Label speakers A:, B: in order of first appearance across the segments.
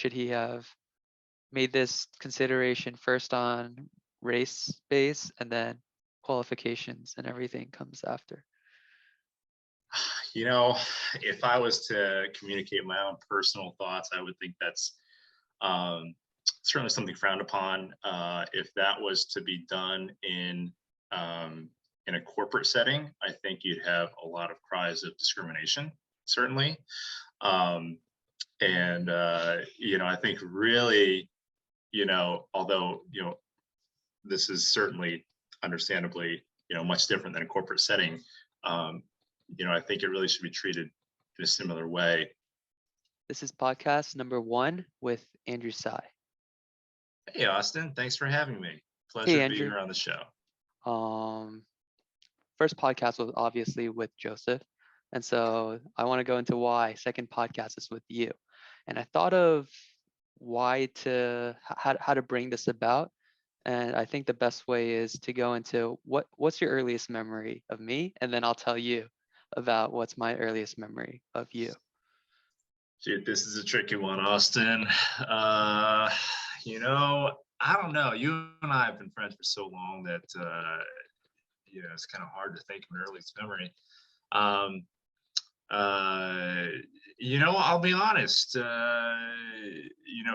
A: should he have made this consideration first on race base and then qualifications and everything comes after?
B: If I was to communicate my own personal thoughts, I would think that's um, certainly something frowned upon. If that was to be done in a corporate setting, I think you'd have a lot of cries of discrimination, certainly. Um, and I think really, although this is certainly understandably much different than a corporate setting. Um, I think it really should be treated in a similar way.
A: This is podcast number 1 with Andrew Tsai.
B: Hey, Austin, thanks for having me. Pleasure
A: Hey,
B: to be
A: Andrew.
B: here on the show.
A: First podcast was obviously with Joseph. And so I want to go into why second podcast is with you. And I thought of how to bring this about. And I think the best way is to go into what's your earliest memory of me? And then I'll tell you about what's my earliest memory of you.
B: Dude, this is a tricky one, Austin. I don't know. You and I have been friends for so long that it's kind of hard to think of an earliest memory. I'll be honest.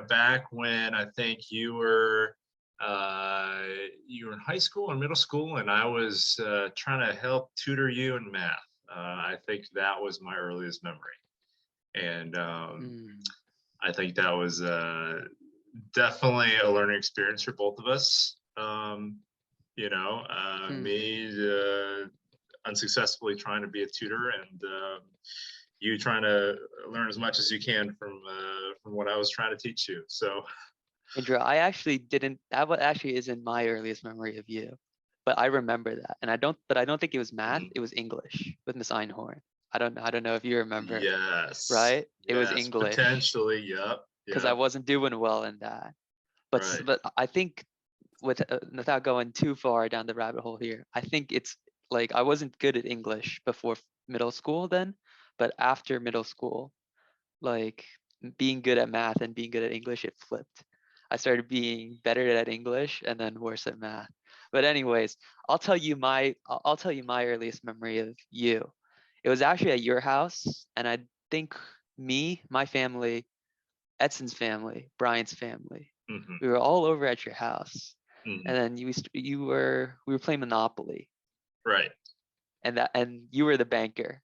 B: Back when I think you were in high school or middle school, and I was trying to help tutor you in math. I think that was my earliest memory, and I think that was definitely a learning experience for both of us. Me unsuccessfully trying to be a tutor, and you trying to learn as much as you can from what I was trying to teach you. So,
A: Andrew, I actually didn't. That actually isn't my earliest memory of you, but I remember that, and I don't think it was math. It was English with Miss Einhorn. I don't know if you remember.
B: Yes.
A: Right? It was
B: Yes,
A: English.
B: potentially, yep.
A: Because I wasn't doing well in that. But
B: Right.
A: but I think without going too far down the rabbit hole here, I think it's like I wasn't good at English before middle school then, but after middle school, like being good at math and being good at English, it flipped. I started being better at English and then worse at math. But anyways, I'll tell you my earliest memory of you. It was actually at your house, and I think my family, Edson's family, Brian's family, we were all over at your house, and then we were playing Monopoly.
B: Right.
A: And you were the banker.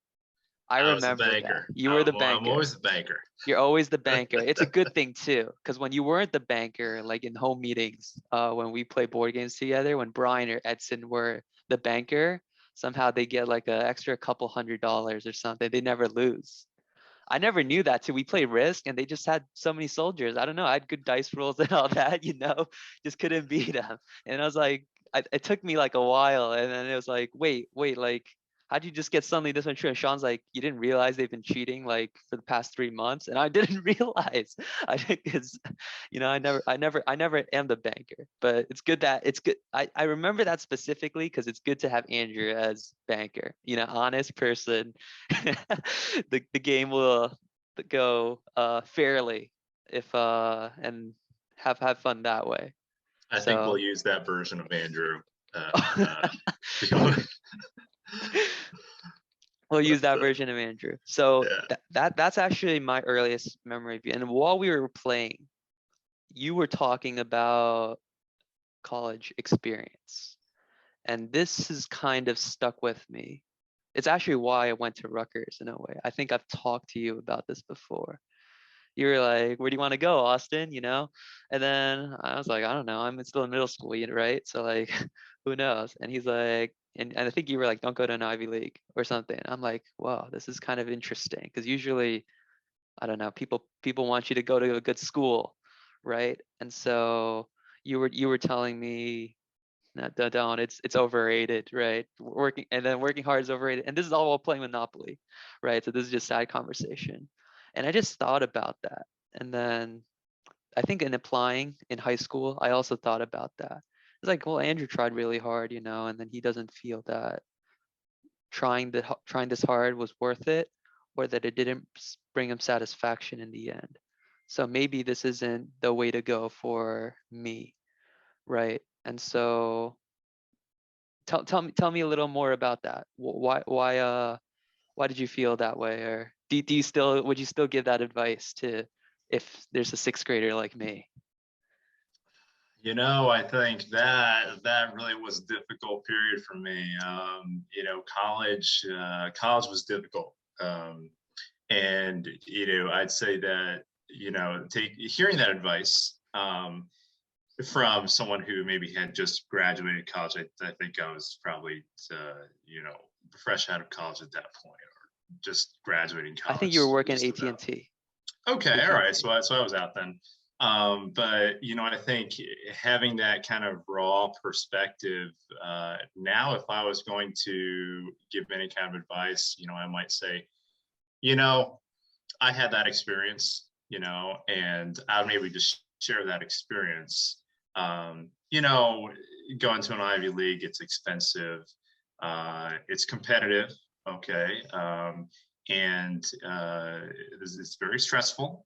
A: I remember that. You were the banker.
B: I'm always the banker.
A: You're always the banker. It's a good thing too, because when you weren't the banker, like in home meetings, when we play board games together, when Brian or Edson were the banker, somehow they get like an extra couple $100 or something. They never lose. I never knew that till we played Risk, and they just had so many soldiers. I don't know. I had good dice rolls and all that, just couldn't beat them. And I was like, it took me like a while, and then it was like, wait, like, how'd you just get suddenly this one true? And Sean's like, you didn't realize they've been cheating like for the past 3 months, and I didn't realize. I think it's, I never am the banker, but it's good. I remember that specifically because it's good to have Andrew as banker. Honest person. The game will go fairly if and have fun that way.
B: I think we'll use that version of Andrew.
A: We'll use that version of Andrew. So yeah. That's actually my earliest memory of you. And while we were playing, you were talking about college experience. And this has kind of stuck with me. It's actually why I went to Rutgers in a way. I think I've talked to you about this before. You were like, where do you want to go, Austin? And then I was like, I don't know. I'm still in middle school, right? So like, who knows? And he's like, and I think you were like, don't go to an Ivy League or something. I'm like, wow, this is kind of interesting. Because usually, I don't know, people want you to go to a good school, right? And so you were telling me, no, don't. It's overrated, right? Working hard is overrated. And this is all while playing Monopoly, right? So this is just side conversation. And I just thought about that. And then I think in applying in high school, I also thought about that. It's like, well, Andrew tried really hard, and then he doesn't feel that trying this hard was worth it, or that it didn't bring him satisfaction in the end. so maybe this isn't the way to go for me, right? And so tell me a little more about that. Why did you feel that way? Or do you still, would you still give that advice to, if there's a sixth grader like me?
B: You know, I think that really was a difficult period for me. You know, college was difficult, and you know, I'd say that, you know, hearing that advice from someone who maybe had just graduated college. I think I was probably you know, fresh out of college at that point, or just graduating
A: I think
B: college.
A: you were working
B: Just
A: at
B: about.
A: AT&T.
B: Okay, all right. So I was out then. But you know, I think having that kind of raw perspective, now if I was going to give any kind of advice, you know, I might say, you know, I had that experience, you know, and I maybe just share that experience. You know, going to an Ivy League, it's expensive, it's competitive, okay, and it's very stressful.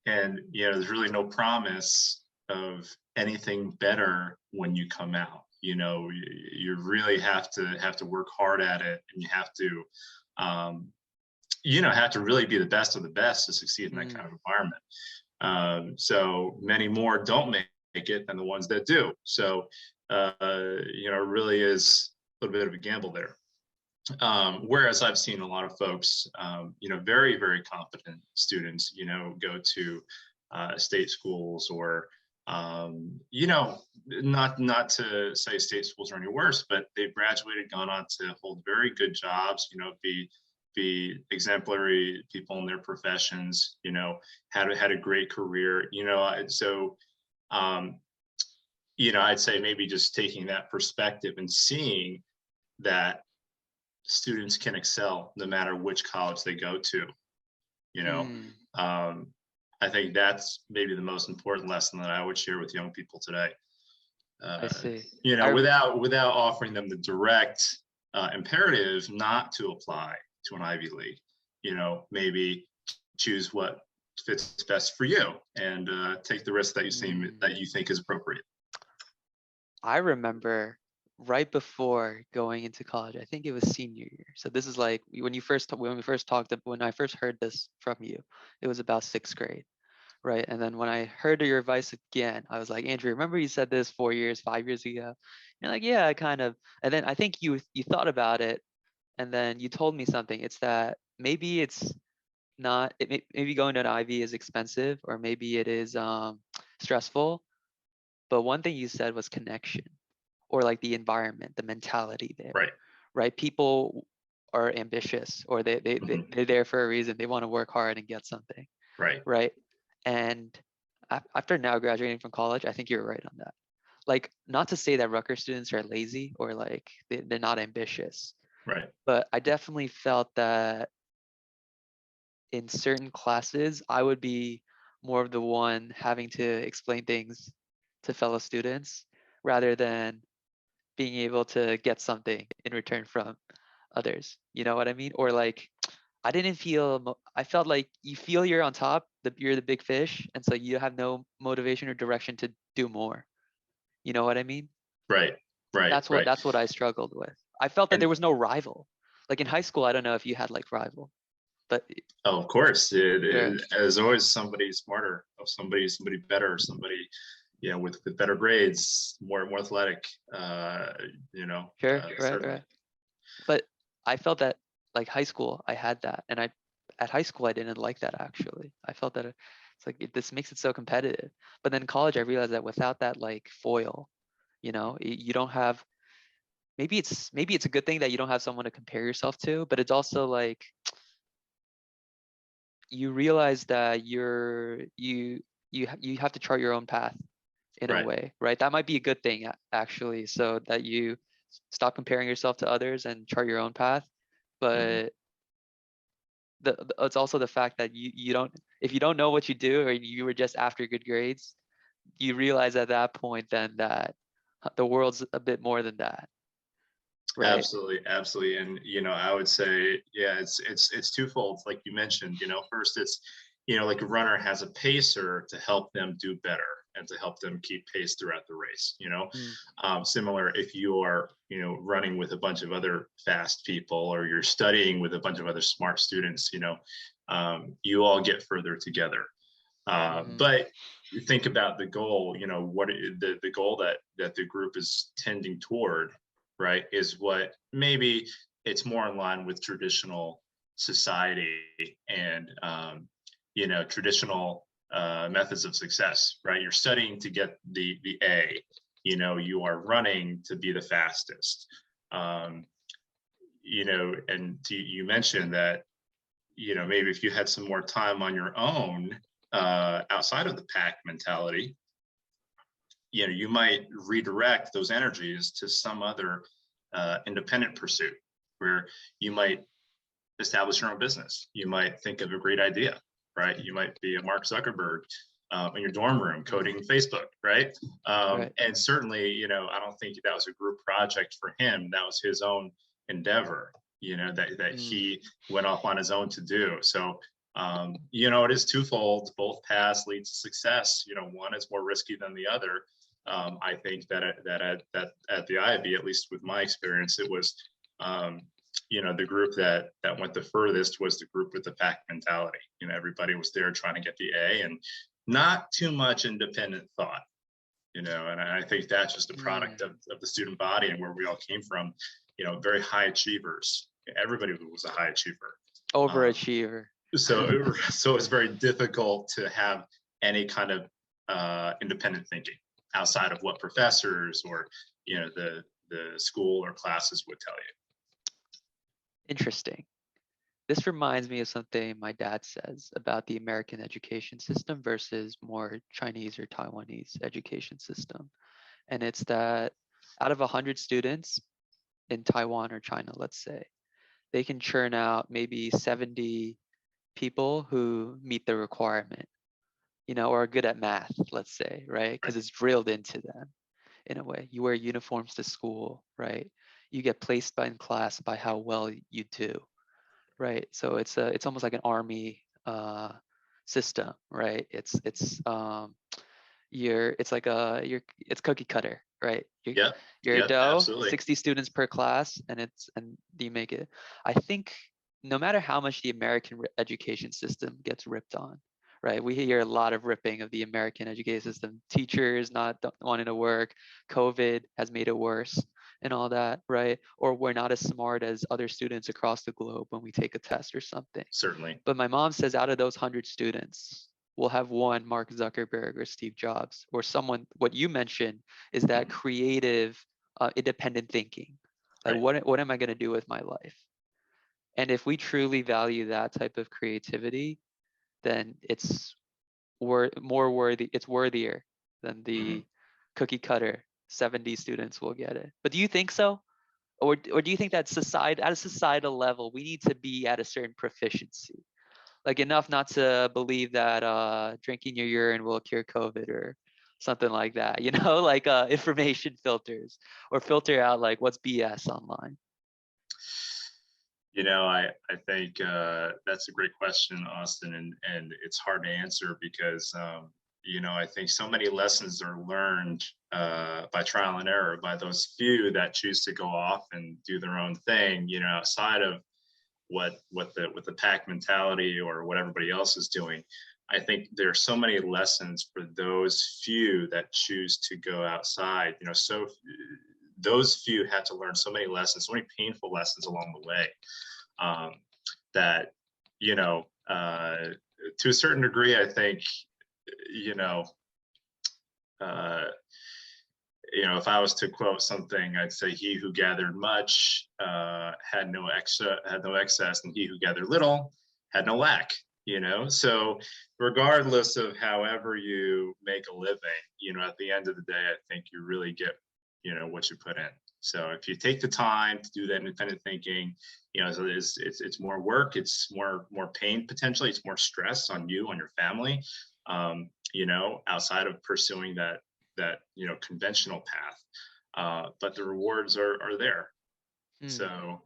B: And you know, there's really no promise of anything better when you come out. You know, you really have to work hard at it, and you have to you know, have to really be the best of the best to succeed in that kind of environment. So many more don't make it than the ones that do. So, you know, it really is a little bit of a gamble there. Whereas I've seen a lot of folks, you know, very, very competent students, you know, go to state schools, or, you know, not to say state schools are any worse, but they've graduated, gone on to hold very good jobs, you know, be exemplary people in their professions, you know, had a great career, you know. So you know, I'd say maybe just taking that perspective and seeing that students can excel no matter which college they go to, you know. I think that's maybe the most important lesson that I would share with young people today.
A: I see.
B: You know, without offering them the direct imperative not to apply to an Ivy League, you know, maybe choose what fits best for you, and take the risk that you think is appropriate.
A: I remember right before going into college, I think it was senior year. So this is like when we first talked, when I first heard this from you, it was about sixth grade, right? And then when I heard your advice again, I was like, Andrew, remember you said this 4 years, 5 years ago? You're like, yeah, I kind of. And then I think you thought about it, and then you told me something. It's that maybe it's not. Maybe going to an Ivy is expensive, or maybe it is stressful. But one thing you said was connection, or like the environment, the mentality there, right? People are ambitious, or they're there for a reason. They want to work hard and get something, right? And after now graduating from college, I think you're right on that. Like, not to say that Rutgers students are lazy, or like they're not ambitious, but I definitely felt that in certain classes, I would be more of the one having to explain things to fellow students, rather than being able to get something in return from others. You know what I mean? Or like, I felt like you feel you're on top, you're the big fish, and so you have no motivation or direction to do more. You know what I mean? That's what I struggled with. I felt that there was no rival. Like in high school, I don't know if you had like rival, but
B: oh, of course, there's always somebody smarter, or somebody better, somebody, you know, with better grades, more athletic, you know.
A: Sure, right. But I felt that like high school, I had that, and at high school I didn't like that actually. I felt that it's like this makes it so competitive. But then in college, I realized that without that like foil, you know, you don't have. Maybe it's a good thing that you don't have someone to compare yourself to, but it's also like you realize that you have to chart your own path in a way, right? That might be a good thing actually, so that you stop comparing yourself to others and chart your own path. But it's also the fact that you don't, if you don't know what you do, or you were just after good grades, you realize at that point then that the world's a bit more than that, right?
B: Absolutely. And you know, I would say, yeah, it's twofold, like you mentioned. You know, first like a runner has a pacer to help them do better and to help them keep pace throughout the race.
A: Mm.
B: Similar if you are, running with a bunch of other fast people, or you're studying with a bunch of other smart students, you all get further together. But think about the goal, what the goal that the group is tending toward, right, is what maybe it's more in line with traditional society and traditional methods of success, right? You're studying to get the A, you are running to be the fastest. And you mentioned that, maybe if you had some more time on your own, outside of the pack mentality, you might redirect those energies to some other independent pursuit, where you might establish your own business. You might think of a great idea, right? You might be a Mark Zuckerberg in your dorm room coding Facebook, right?
A: Right.
B: And certainly, I don't think that was a group project for him. That was his own endeavor, that he went off on his own to do. So, it is twofold. Both paths lead to success. One is more risky than the other. I think that at the IB, at least with my experience, it was the group that went the furthest was the group with the pack mentality. Everybody was there trying to get the A, and not too much independent thought. And I think that's just a product of the student body and where we all came from. Very high achievers. Everybody was a high achiever.
A: Overachiever.
B: So it's very difficult to have any kind of independent thinking outside of what professors or the school or classes would tell you.
A: Interesting. This reminds me of something my dad says about the American education system versus more Chinese or Taiwanese education system. And it's that out of 100 students in Taiwan or China, let's say, they can churn out maybe 70 people who meet the requirement, or are good at math, let's say, right? Because it's drilled into them in a way. You wear uniforms to school, right? You get placed in class by how well you do, right? So it's almost like an army system, right? It's cookie cutter, right? You're a dough,
B: Absolutely.
A: 60 students per class, and you make it. I think no matter how much the American education system gets ripped on, right? We hear a lot of ripping of the American education system. Teachers not wanting to work, COVID has made it worse, and all that, right? Or we're not as smart as other students across the globe when we take a test or something.
B: Certainly.
A: But my mom says out of those 100 students, we'll have one Mark Zuckerberg or Steve Jobs or someone. What you mentioned is that creative, independent thinking. Like, what am I going to do with my life? And if we truly value that type of creativity, then it's more worthy. It's worthier than the cookie cutter 70 students will get it. But do you think so? Or do you think that at a societal level, we need to be at a certain proficiency? Like enough not to believe that drinking your urine will cure COVID or something like that, like information filters or filter out like what's BS online.
B: I think that's a great question, Austin, and it's hard to answer because I think so many lessons are learned by trial and error by those few that choose to go off and do their own thing, outside of what the pack mentality or what everybody else is doing. I think there are so many lessons for those few that choose to go outside. So those few had to learn so many lessons, so many painful lessons along the way, that to a certain degree, I think if I was to quote something, I'd say, "He who gathered much had no excess, and he who gathered little had no lack." So regardless of however you make a living, at the end of the day, I think you really get, what you put in. So if you take the time to do that independent thinking, so it's more work, it's more pain potentially, it's more stress on you, on your family, outside of pursuing that conventional path, but the rewards are there. So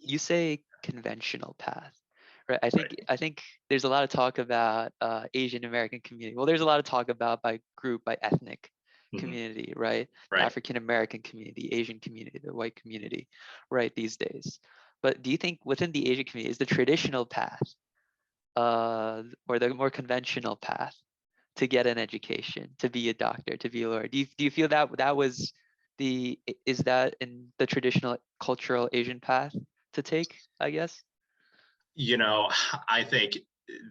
A: you say conventional path, Right. I think there's a lot of talk about Asian American community. Well, there's a lot of talk about by group, by ethnic community, right? The African American community, Asian community, the white community, right, these days. But do you think within the Asian community is the traditional path or the more conventional path to get an education, to be a doctor, to be a lawyer? Do you feel that is that in the traditional cultural Asian path to take, I guess?
B: I think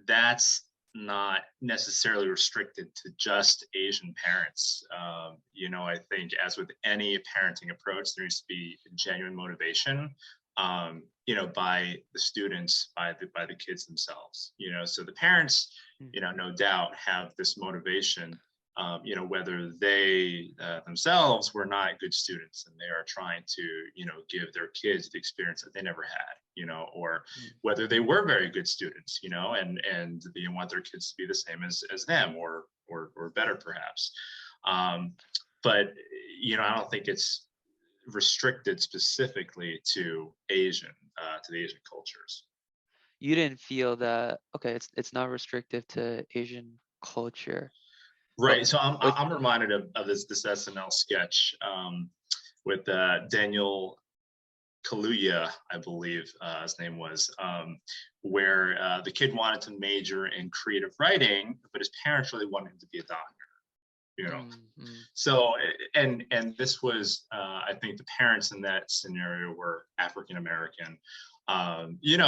B: that's not necessarily restricted to just Asian parents. I think as with any parenting approach, there needs to be genuine motivation, by the students, by the kids themselves. So the parents, no doubt have this motivation. Whether they themselves were not good students and they are trying to, give their kids the experience that they never had, or whether they were very good students, and they want their kids to be the same as them or better perhaps. But, I don't think it's restricted specifically to the Asian cultures.
A: You didn't feel that, okay, it's not restrictive to Asian culture.
B: Right. So I'm reminded of this SNL sketch with Daniel Kaluuya, I believe his name was, where the kid wanted to major in creative writing, but his parents really wanted him to be a doctor. So and this was I think the parents in that scenario were African American.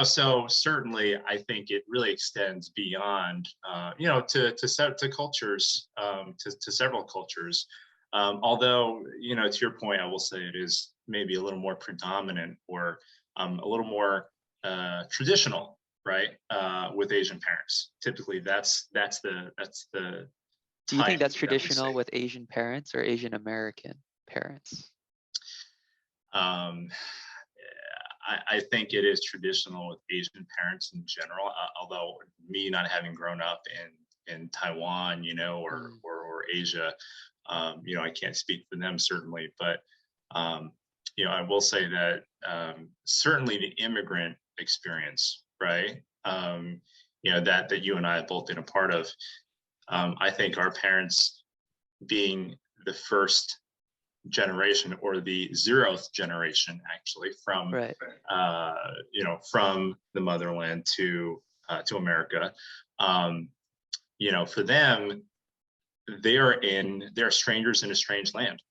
B: So certainly I think it really extends beyond, to cultures, to several cultures. Although, to your point, I will say it is maybe a little more predominant or a little more traditional, right? With Asian parents, typically that's the
A: Do you think that's
B: type that we
A: traditional
B: see.
A: with Asian parents or Asian American parents?
B: I think it is traditional with Asian parents in general, although me not having grown up in Taiwan, or Asia, I can't speak for them certainly, but I will say that certainly the immigrant experience, right? That you and I have both been a part of. I think our parents being the first generation or the 0th generation actually from from the motherland to America, for them they're strangers in a strange land.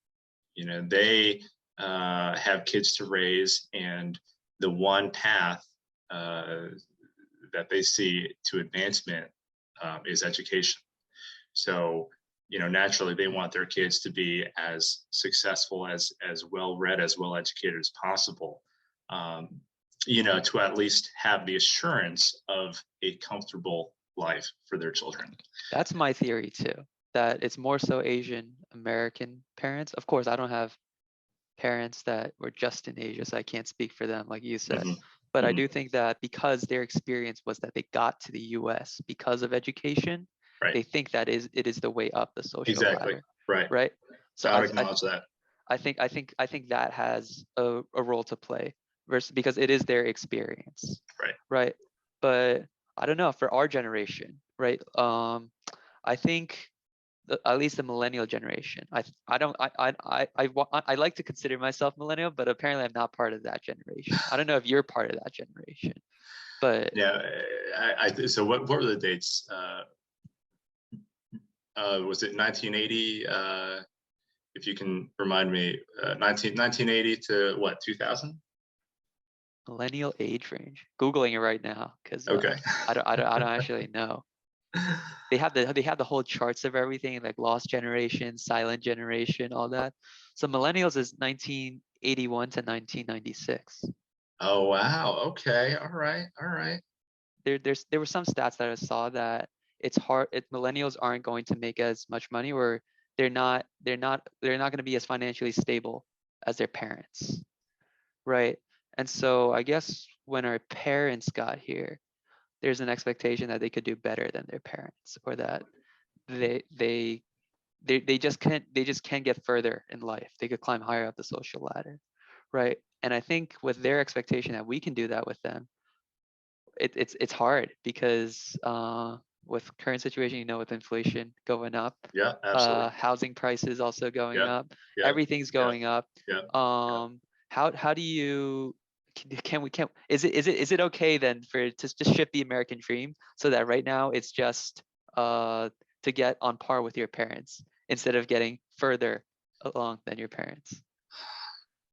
B: They have kids to raise, and the one path that they see to advancement is education. So naturally they want their kids to be as successful, as well-read, as well-educated as possible, to at least have the assurance of a comfortable life for their children.
A: That's my theory too, that it's more so Asian American parents. Of course, I don't have parents that were just in Asia, so I can't speak for them, like you said. But I do think that because their experience was that they got to the US because of education, they think that it is the way up the social ladder. Right. So
B: I acknowledge that.
A: I think that has a role to play, versus because it is their experience. Right. But I don't know, for our generation, right? I think at least the millennial generation. I like to consider myself millennial, but apparently I'm not part of that generation. I don't know if you're part of that generation, but
B: yeah. So what were the dates? Was it 1980? If you can remind me, 1980 to what, 2000?
A: Millennial age range. Googling it right now because
B: okay.
A: I don't actually know. They have the whole charts of everything, like lost generation, silent generation, all that. So millennials is 1981 to 1996.
B: Oh wow. Okay. All right.
A: There were some stats that I saw that it's hard. Millennials aren't going to make as much money, or they're not going to be as financially stable as their parents, right? And so I guess when our parents got here, there's an expectation that they could do better than their parents, or that they just can't get further in life. They could climb higher up the social ladder, right? And I think with their expectation that we can do that with them, it's hard because with current situation, with inflation going up,
B: Yeah, absolutely.
A: housing prices also going
B: Yeah,
A: up,
B: yeah,
A: everything's going up.
B: yeah.
A: How do you can is it okay then for to just shift the American dream so that right now it's just to get on par with your parents instead of getting further along than your parents?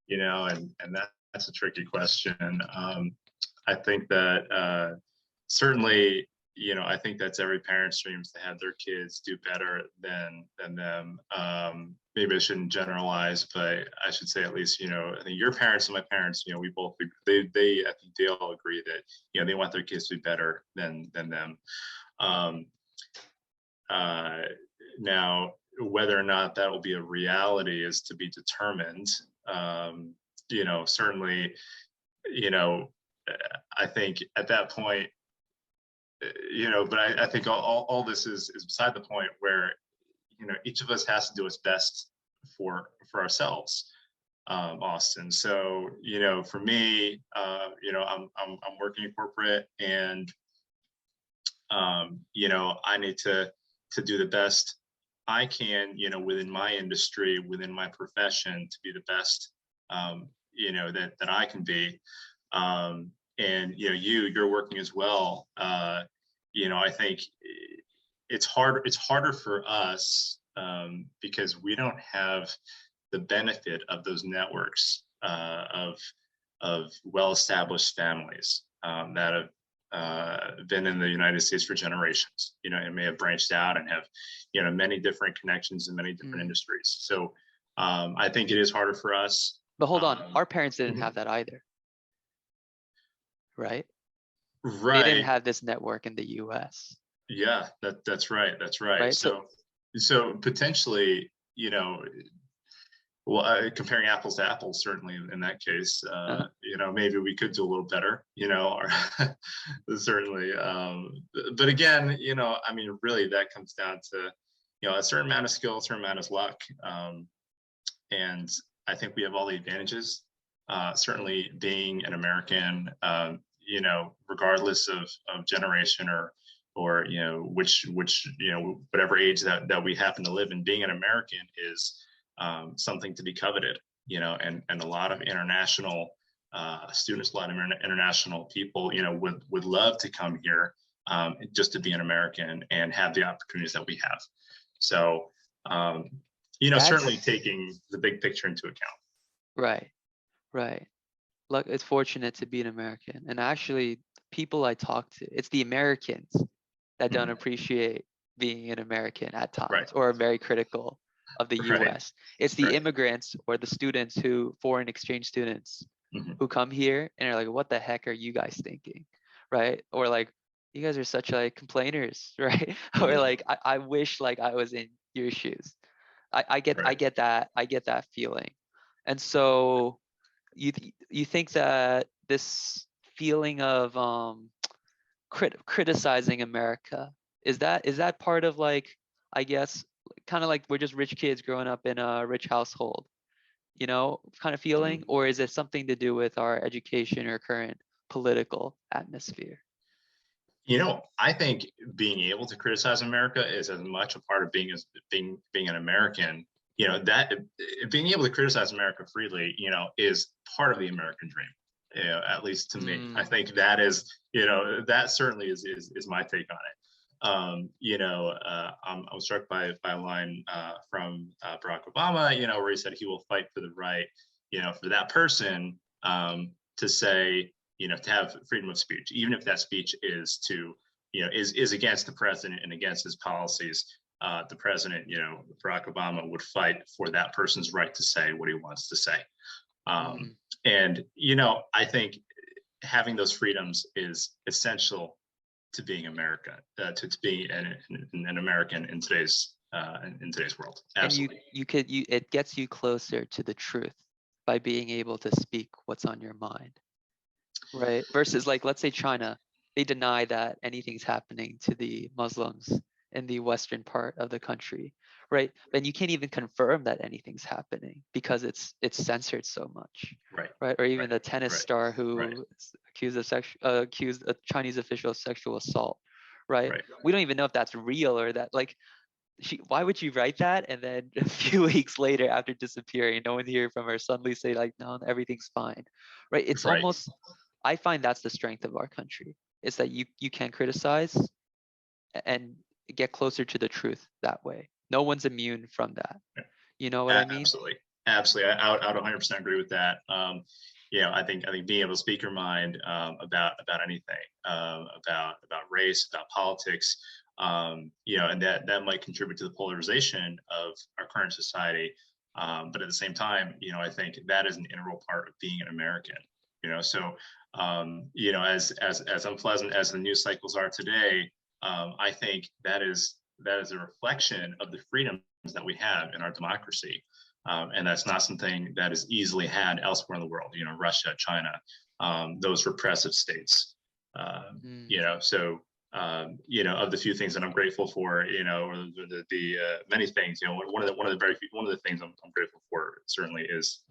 B: And that's a tricky question. I think that certainly, I think that's every parent's dreams to have their kids do better than them. Maybe I shouldn't generalize, but I should say at least, I think your parents and my parents, we both, I think they all agree that, they want their kids to be better than them. Now, whether or not that will be a reality is to be determined. Certainly, I think at that point, but I think all this is beside the point where, each of us has to do its best for ourselves, Austin. So, for me, I'm working in corporate, and I need to do the best I can, within my industry, within my profession, to be the best, that I can be. And you're working as well. I think it's harder for us because we don't have the benefit of those networks of well-established families that have been in the United States for generations, and may have branched out and have, many different connections in many different industries. So I think it is harder for us.
A: But hold on, our parents didn't have that either, right?
B: Right.
A: They didn't have this network in the U.S.
B: Yeah, that's right. That's right.
A: Right.
B: So potentially, comparing apples to apples, certainly in that case, maybe we could do a little better, or certainly. But again, really that comes down to, a certain amount of skill, a certain amount of luck. And I think we have all the advantages, certainly being an American, regardless of generation or which whatever age that we happen to live in, being an American is something to be coveted, and a lot of international students, a lot of international people, would love to come here just to be an American and have the opportunities that we have. So, certainly taking the big picture into account.
A: Right. Look, it's fortunate to be an American. And actually, people I talk to, it's the Americans that don't appreciate being an American at times, or are very critical of the US. It's the immigrants or the students foreign exchange students who come here and are like, what the heck are you guys thinking? Right? Or like, you guys are such like complainers, right? Or like, I wish like I was in your shoes. I get that feeling. And so you think that this feeling of criticizing America, is that part of like, I guess, kind of like we're just rich kids growing up in a rich household, kind of feeling? Or is it something to do with our education or current political atmosphere?
B: I think being able to criticize America is as much a part of being an American. That being able to criticize America freely, is part of the American dream. At least to me, I think that is, that certainly is my take on it. I was struck by a line from Barack Obama, where he said he will fight for the right, for that person to say, to have freedom of speech, even if that speech is to, is against the president and against his policies. The president, Barack Obama, would fight for that person's right to say what he wants to say. And, I think having those freedoms is essential to being American, to being an American in today's world. Absolutely.
A: And it gets you closer to the truth by being able to speak what's on your mind, right? Versus like, let's say China, they deny that anything's happening to the Muslims in the western part of the country, right? Then you can't even confirm that anything's happening because it's censored so much, right? Or even the tennis star who accused a Chinese official of sexual assault, right? We don't even know if that's real or that, like, why would you write that and then a few weeks later after disappearing, no one hear from her, suddenly say like, no, everything's fine, right? It's almost, I find that's the strength of our country, is that you can criticize and get closer to the truth that way. No one's immune from that. You know what I mean?
B: Absolutely. I would 100% agree with that. You know, I think being able to speak your mind about anything, about race, about politics, you know, and that might contribute to the polarization of our current society. But at the same time, you know, I think that is an integral part of being an American. You know, so you know, as unpleasant as the news cycles are today, I think that is a reflection of the freedoms that we have in our democracy. And that's not something that is easily had elsewhere in the world, you know, Russia, China, those repressive states. You know, so, you know, of the few things that I'm grateful for, you know, or the many things, you know, one of the things I'm grateful for certainly is,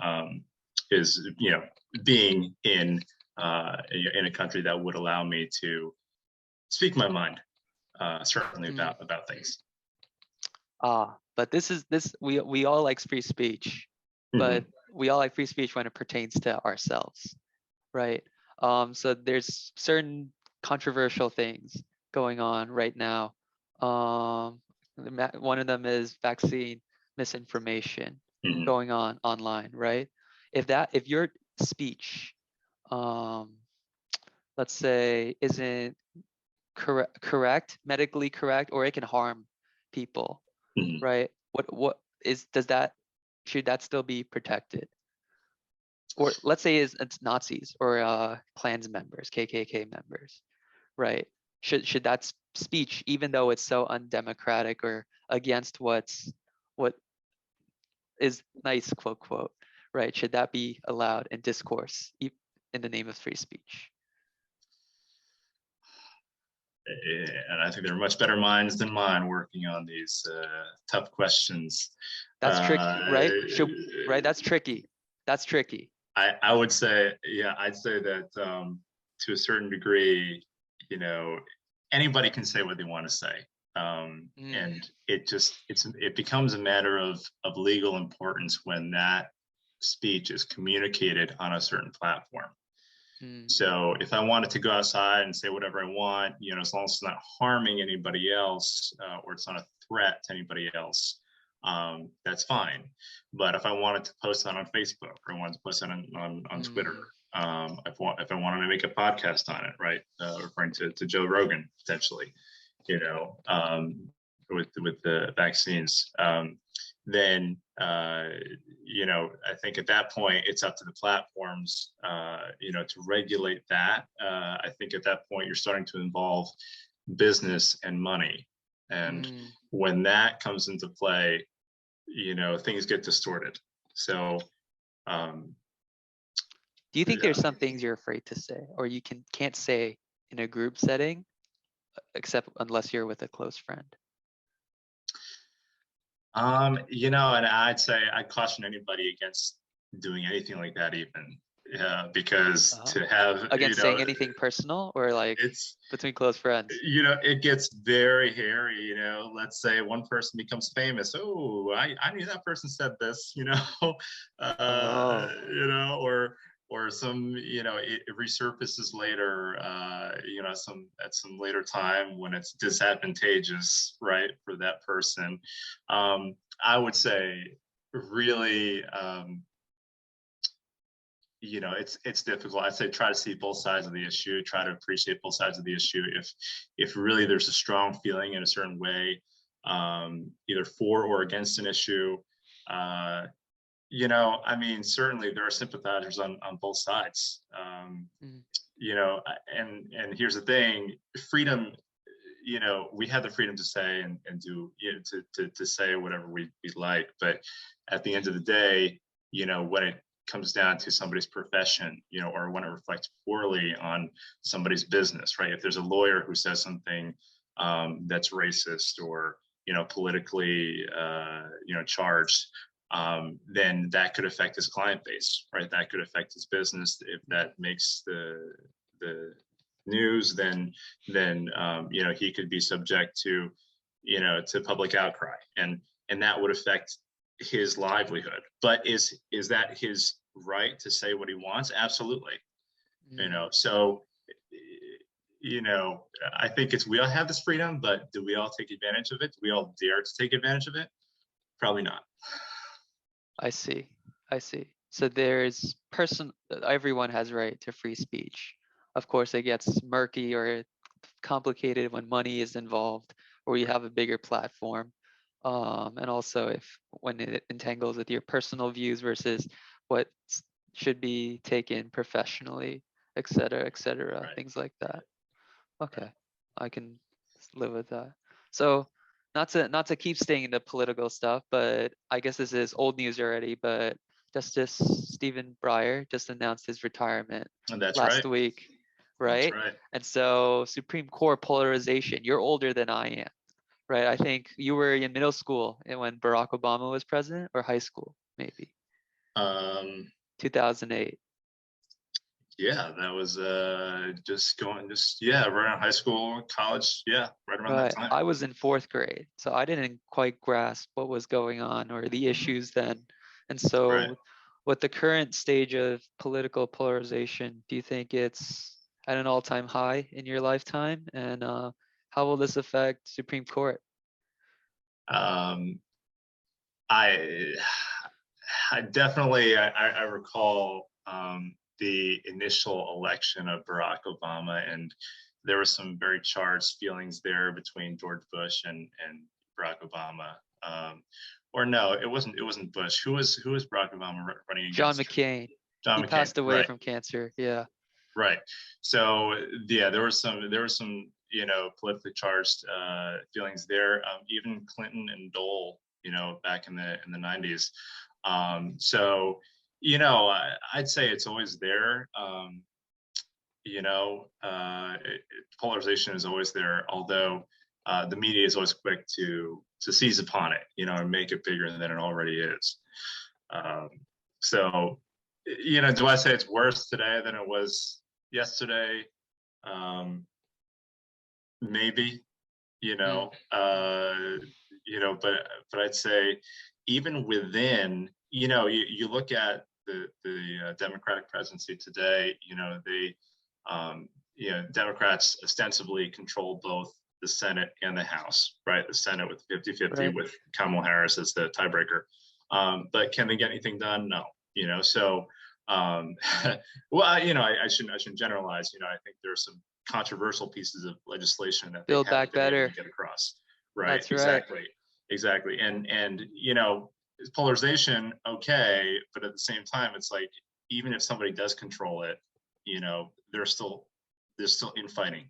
B: you know, being in a country that would allow me to speak my mind, certainly about things.
A: But we all like free speech, but we all like free speech when it pertains to ourselves, right? So there's certain controversial things going on right now. One of them is vaccine misinformation going on online, right? If your speech, let's say, isn't correct, medically correct, or it can harm people, right? Should that still be protected? Or let's say it's Nazis or Klans members, KKK members, right? Should that speech, even though it's so undemocratic or against what is nice, quote quote, right? Should that be allowed in discourse in the name of free speech?
B: And I think there are much better minds than mine working on these tough questions.
A: That's tricky, right? Right, that's tricky. That's tricky.
B: I would say, yeah, I'd say that to a certain degree, you know, anybody can say what they want to say. And it becomes a matter of legal importance when that speech is communicated on a certain platform. So if I wanted to go outside and say whatever I want, you know, as long as it's not harming anybody else or it's not a threat to anybody else, that's fine. But if I wanted to post that on Facebook or I wanted to post that on Twitter, if I wanted to make a podcast on it, right, referring to Joe Rogan potentially, you know, with the vaccines, then you know, I think at that point it's up to the platforms, you know, to regulate that. I think at that point you're starting to involve business and money, and when that comes into play, you know, things get distorted. So,
A: do you think there's some things you're afraid to say, or you can't say in a group setting, except unless you're with a close friend?
B: You know, and I'd say I'd caution anybody against doing anything like that, even because to have
A: against saying anything personal or like it's between close friends.
B: You know, it gets very hairy. You know, let's say one person becomes famous. Oh, I knew that person said this. You know, you know, or some, you know, it resurfaces later, you know, at some later time when it's disadvantageous, right, for that person. I would say really, you know, it's difficult. I'd say try to see both sides of the issue, try to appreciate both sides of the issue. If really there's a strong feeling in a certain way, either for or against an issue, you know, I mean, certainly there are sympathizers on both sides. You know, and here's the thing: freedom. You know, we have the freedom to say and do, you know, to say whatever we like. But at the end of the day, you know, when it comes down to somebody's profession, you know, or when it reflects poorly on somebody's business, right? If there's a lawyer who says something that's racist or, politically, charged, then that could affect his client base, right? That could affect his business. If that makes the news, then he could be subject to, to public outcry, and that would affect his livelihood. But is that his right to say what he wants? Absolutely. So I think we all have this freedom, but do we all take advantage of it? Do we all dare to take advantage of it? Probably not.
A: I see. So there's everyone has right to free speech. Of course, it gets murky or complicated when money is involved, or you have a bigger platform. And also when it entangles with your personal views versus what should be taken professionally, et cetera,
B: Right.
A: things like that. Okay, I can live with that. So not to keep staying into political stuff, but I guess this is old news already, but Justice Stephen Breyer just announced his retirement last week, right?
B: That's right.
A: And so Supreme Court polarization, you're older than I am, right? I think you were in middle school when Barack Obama was president, or high school, maybe. 2008.
B: Yeah, that was right around high school, college. Yeah, right around that time.
A: I was in 4th grade, so I didn't quite grasp what was going on or the issues then. And so with the current stage of political polarization, do you think it's at an all-time high in your lifetime? And how will this affect Supreme Court?
B: I definitely, I recall the initial election of Barack Obama, and there were some very charged feelings there between George Bush and Barack Obama. Or no, it wasn't Bush. Who was Barack Obama running against?
A: John McCain. He passed away from cancer. Yeah.
B: Right. So yeah, there were some politically charged feelings there. Even Clinton and Dole, back in the 90s. So I'd say it's always there. Polarization is always there, although the media is always quick to seize upon it, and make it bigger than it already is. So do I say it's worse today than it was yesterday? Maybe, but I'd say even within, you look at the Democratic presidency today, Democrats ostensibly control both the Senate and the House, right? The Senate with 50-50 with Kamala Harris as the tiebreaker. But can they get anything done? No, so well, I shouldn't generalize. I think there are some controversial pieces of legislation that
A: Build Back Better
B: get across. Right.
A: That's
B: Exactly. And polarization, okay, but at the same time, it's like even if somebody does control it, there's still infighting.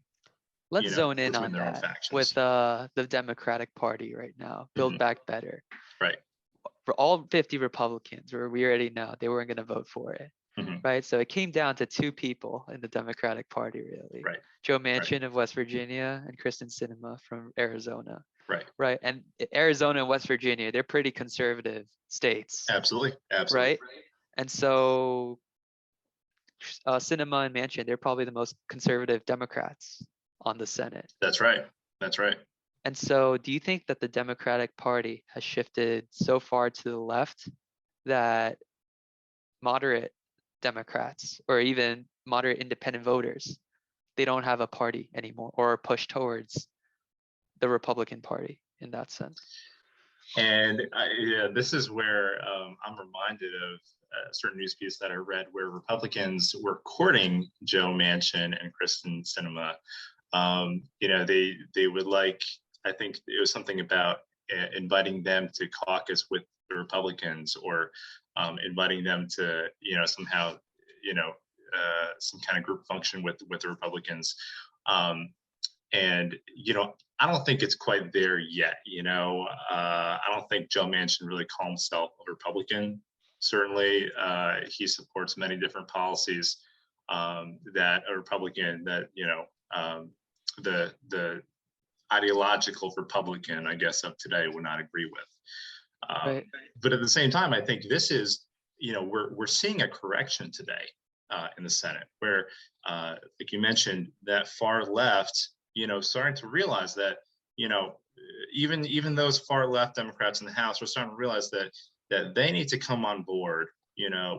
A: Let's zone in on that with the Democratic Party right now. Build Back Better.
B: Right.
A: For all 50 Republicans, where we already know they weren't going to vote for it. Right. So it came down to 2 people in the Democratic Party, really.
B: Right.
A: Joe Manchin of West Virginia and Kristen Sinema from Arizona.
B: Right.
A: And Arizona and West Virginia, they're pretty conservative states.
B: Absolutely.
A: Right. And so Sinema and Manchin, they're probably the most conservative Democrats on the Senate.
B: That's right.
A: And so do you think that the Democratic Party has shifted so far to the left that moderate Democrats or even moderate independent voters, they don't have a party anymore or push towards the Republican Party in that sense?
B: And this is where I'm reminded of a certain news piece that I read where Republicans were courting Joe Manchin and Kristen Sinema. They would like, I think it was something about inviting them to caucus with the Republicans, or inviting them to, somehow, some kind of group function with the Republicans. And, I don't think it's quite there yet. I don't think Joe Manchin really calls himself a Republican. Certainly, he supports many different policies that a Republican that, the ideological Republican, I guess, of today would not agree with.
A: Right.
B: But at the same time, I think this is, we're seeing a correction today in the Senate, where, like you mentioned, that far left, starting to realize that, even those far left Democrats in the House are starting to realize that they need to come on board,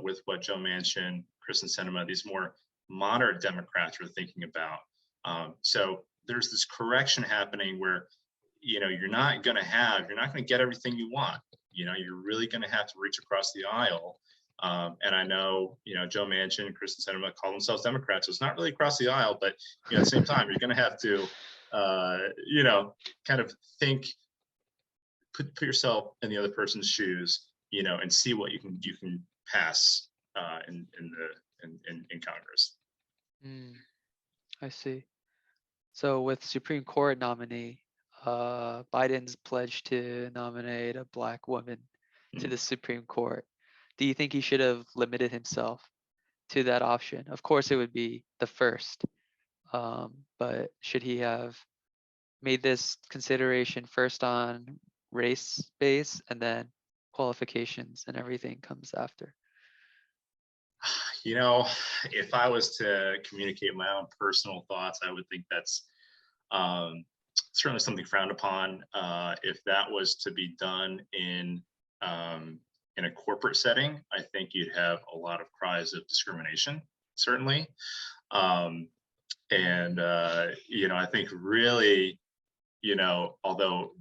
B: with what Joe Manchin, Kristen Sinema, these more moderate Democrats are thinking about. So there's this correction happening where, you're not going to get everything you want. You're really going to have to reach across the aisle. And I know, Joe Manchin and Kristen Sinema call themselves Democrats. So it's not really across the aisle, but at the same time, you're going to have to, kind of think, put yourself in the other person's shoes, and see what you can pass in Congress.
A: I see. So with Supreme Court nominee, Biden's pledged to nominate a Black woman to the Supreme Court. Do you think he should have limited himself to that option? Of course, it would be the first, but should he have made this consideration first on race base and then qualifications and everything comes after?
B: If I was to communicate my own personal thoughts, I would think that's certainly something frowned upon. If that was to be done in a corporate setting, I think you'd have a lot of cries of discrimination, certainly. And I think really, although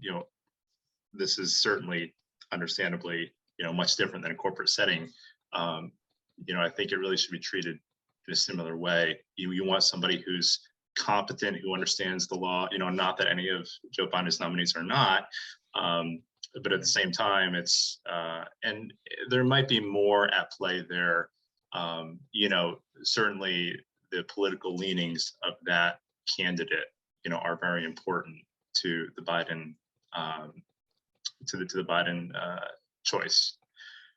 B: this is certainly understandably much different than a corporate setting, I think it really should be treated in a similar way. You want somebody who's competent, who understands the law, not that any of Joe Biden's nominees are not, but at the same time, it's, and there might be more at play there. Certainly the political leanings of that candidate, are very important to the Biden, to the Biden choice.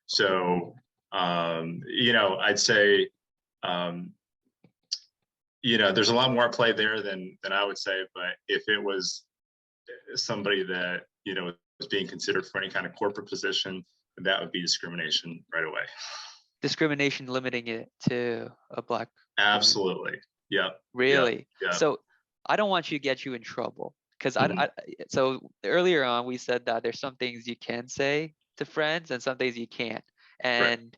B: So, I'd say, there's a lot more at play there than I would say, but if it was somebody that, was being considered for any kind of corporate position, that would be discrimination right away.
A: Discrimination limiting it to a Black woman.
B: Absolutely. Yeah.
A: Really?
B: Yeah.
A: So I don't want you to get you in trouble because
B: Mhm.
A: So earlier on we said that there's some things you can say to friends and some things you can't. And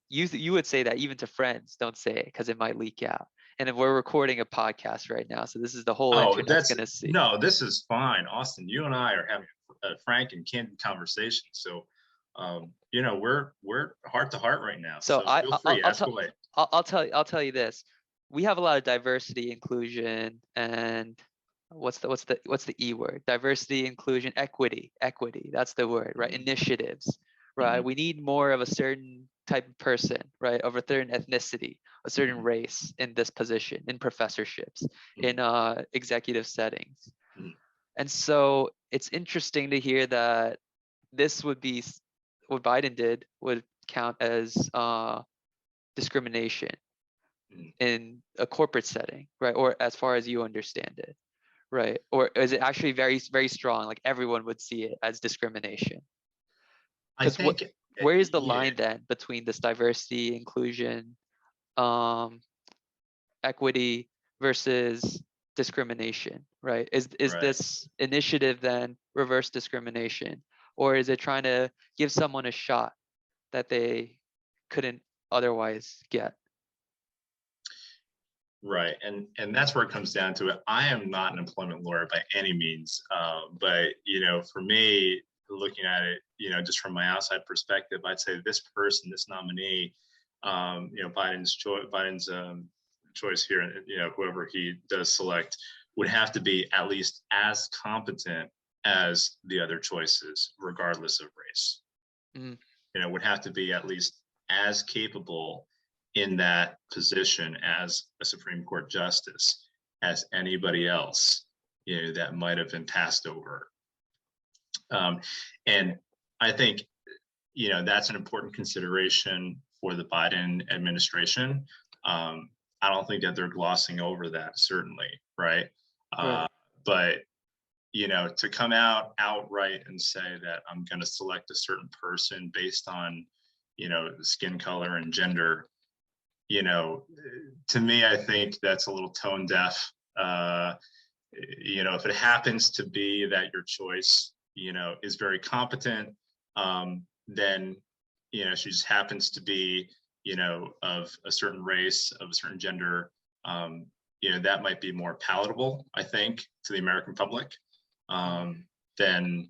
A: you would say that even to friends, don't say it because it might leak out. And if we're recording a podcast right now, so this is the whole internet's gonna see.
B: No, this is fine, Austin. You and I are having a frank and candid conversation. So, we're heart to heart right now. So feel free, ask away.
A: I'll tell you this. We have a lot of diversity, inclusion, and what's the E word? Diversity, inclusion, equity. That's the word, right? Initiatives, right? We need more of a certain type of person, right? Of a certain ethnicity, a certain race in this position, in professorships, in executive settings. And so it's interesting to hear that this would be what Biden did would count as discrimination in a corporate setting, right? Or as far as you understand it, right? Or is it actually very, very strong? Like everyone would see it as discrimination?
B: I think
A: where is the line then between this diversity, inclusion, equity versus discrimination, right? Is this initiative then reverse discrimination, or is it trying to give someone a shot that they couldn't otherwise get?
B: Right, and that's where it comes down to it. I am not an employment lawyer by any means, but for me, looking at it, just from my outside perspective, I'd say this person, this nominee, Biden's choice here, whoever he does select, would have to be at least as competent as the other choices, regardless of race. Would have to be at least as capable in that position as a Supreme Court justice as anybody else, that might have been passed over. And I think, that's an important consideration for the Biden administration. I don't think that they're glossing over that, certainly, right? But to come out outright and say that I'm going to select a certain person based on, skin color and gender, to me, I think that's a little tone deaf. If it happens to be that your choice, is very competent, then, she just happens to be, of a certain race, of a certain gender, that might be more palatable, I think, to the American public, than,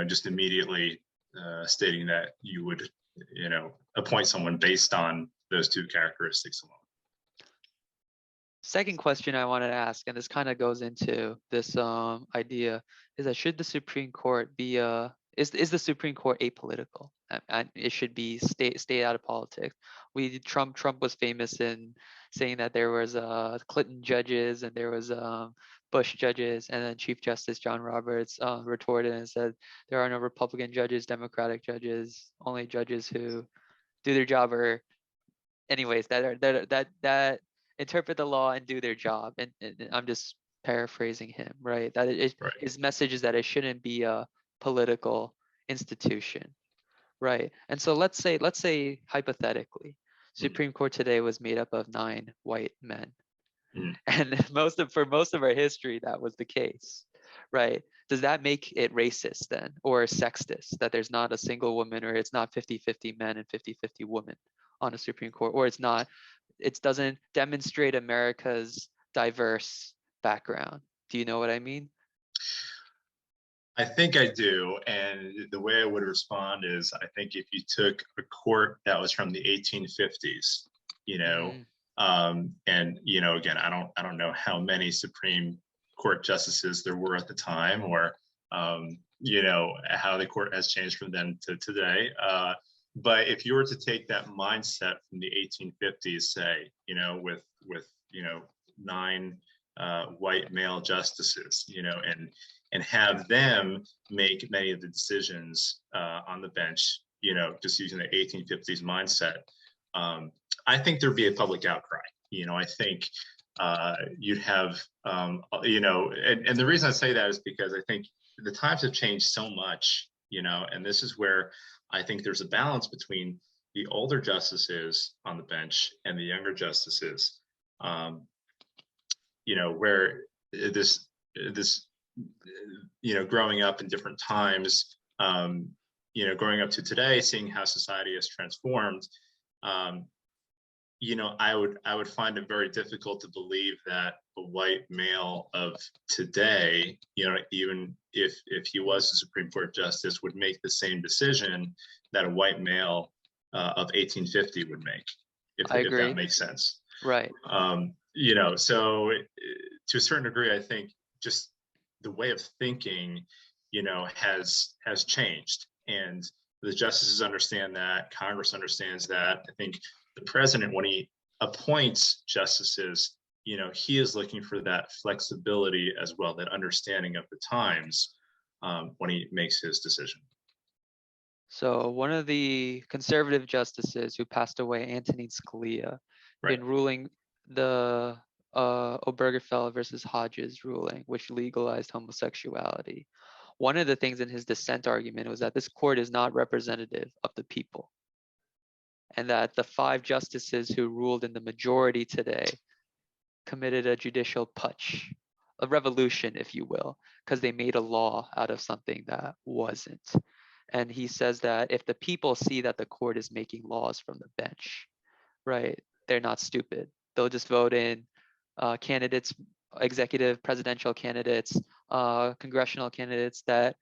B: just immediately stating that you would, appoint someone based on those two characteristics alone.
A: Second question I wanted to ask, and this kind of goes into this idea, is that should the Supreme Court be is the Supreme Court apolitical? And it should be stay out of politics. Trump was famous in saying that there was Clinton judges and there was Bush judges, and then Chief Justice John Roberts retorted and said there are no Republican judges, Democratic judges, only judges who do their job, or anyways that interpret the law and do their job. And I'm just paraphrasing him, right? That
B: Right.
A: his message is that it shouldn't be a political institution, right? And so let's say hypothetically, Supreme Court today was made up of 9 white men. And for most of our history, that was the case, right? Does that make it racist then, or sexist, that there's not a single woman, or it's not 50-50 men and 50-50 women on a Supreme Court, or it doesn't demonstrate America's diverse background? Do you know what I mean?
B: I think I do. And the way I would respond is, I think if you took a court that was from the 1850s, and again, I don't know how many Supreme Court justices there were at the time, or how the court has changed from then to today. But if you were to take that mindset from the 1850s, say, with 9 white male justices, and have them make many of the decisions on the bench, just using the 1850s mindset, I think there'd be a public outcry. I think you'd have, and the reason I say that is because I think the times have changed so much, and this is where I think there's a balance between the older justices on the bench and the younger justices, where this growing up in different times, growing up to today, seeing how society has transformed, I would find it very difficult to believe that a white male of today, even if he was a Supreme Court justice, would make the same decision that a white male of 1850 would make, if that makes sense.
A: Right.
B: So to a certain degree, I think just the way of thinking, has changed, and the justices understand that. Congress understands that. I think the president, when he appoints justices, he is looking for that flexibility as well, that understanding of the times when he makes his decision.
A: So one of the conservative justices who passed away, Antonin Scalia, in ruling the Obergefell versus Hodges ruling, which legalized homosexuality, one of the things in his dissent argument was that this court is not representative of the people, and that the 5 justices who ruled in the majority today committed a judicial putsch, a revolution, if you will, because they made a law out of something that wasn't. And he says that if the people see that the court is making laws from the bench, right, they're not stupid. They'll just vote in candidates, executive, presidential candidates, congressional candidates that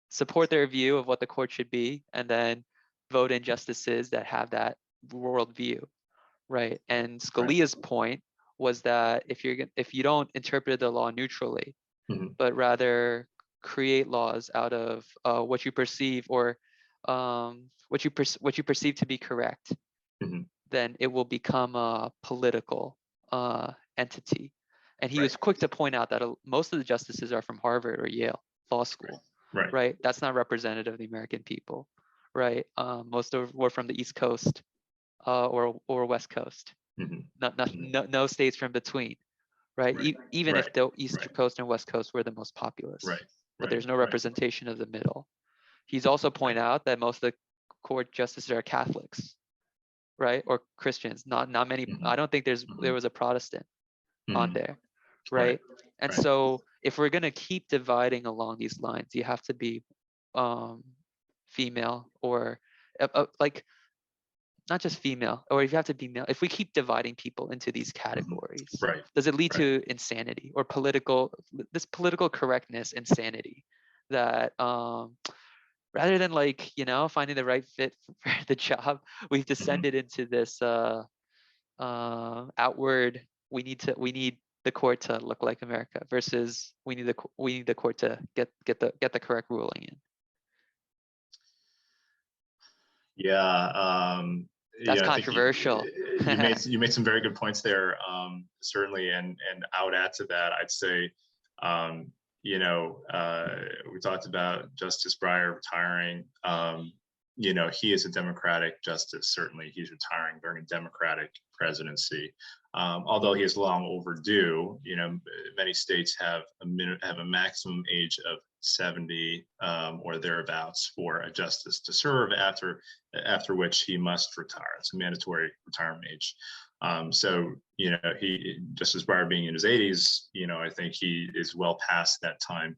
A: support their view of what the court should be, and then vote in justices that have that worldview, right? And Scalia's point was that if you don't interpret the law neutrally, but rather create laws out of what you perceive, or what you perceive to be correct, then it will become a political entity. And he was quick to point out that most of the justices are from Harvard or Yale Law School, right? That's not representative of the American people, right? Most were from the East Coast or West Coast, no states from between, right? Even if the East
B: right,
A: Coast and West Coast were the most populous,
B: right,
A: but
B: right,
A: there's no
B: right.
A: representation of the middle. He's also
B: Okay.
A: pointed out that most of the court justices are Catholics, right, or Christians. Not many.
B: Mhm,
A: I don't think there
B: mhm,
A: was a Protestant on
B: mhm.
A: there,
B: Right,
A: right? And
B: right.
A: so if we're gonna keep dividing along these lines, you have to be female or like not just female, or if you have to be male. If we keep dividing people into these
B: Mhm.
A: categories,
B: Right,
A: does it lead
B: right.
A: to insanity or political correctness insanity that rather than like finding the right fit for the job, we've
B: Mhm.
A: descended into this outward, we need the court to look like America versus we need the court to get the correct ruling in.
B: Yeah,
A: That's
B: I think
A: controversial.
B: you made some very good points there, certainly, and I would add to that. I'd say, um, we talked about Justice Breyer retiring. He is a Democratic justice. Certainly, he's retiring during a Democratic presidency. Although he is long overdue, many states have a maximum age of 70 or thereabouts for a justice to serve, after which he must retire. It's a mandatory retirement age. So, Justice Breyer being in his 80s, I think he is well past that time.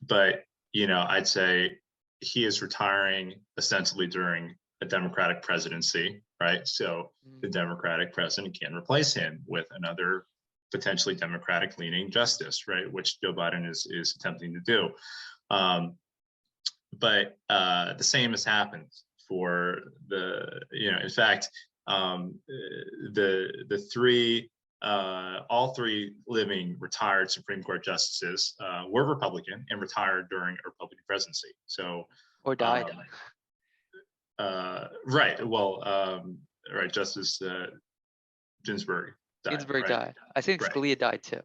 B: But, I'd say he is retiring ostensibly during a Democratic presidency, right? So the Democratic president can replace him with another potentially Democratic leaning justice, right? Which Joe Biden is attempting to do. But the same has happened for in fact, the three, all three living retired Supreme Court justices were Republican and retired during a Republican presidency. So,
A: Or died.
B: Right. Well, right. Justice Ginsburg died.
A: Ginsburg
B: Right.
A: died. I think
B: Right.
A: Scalia died too.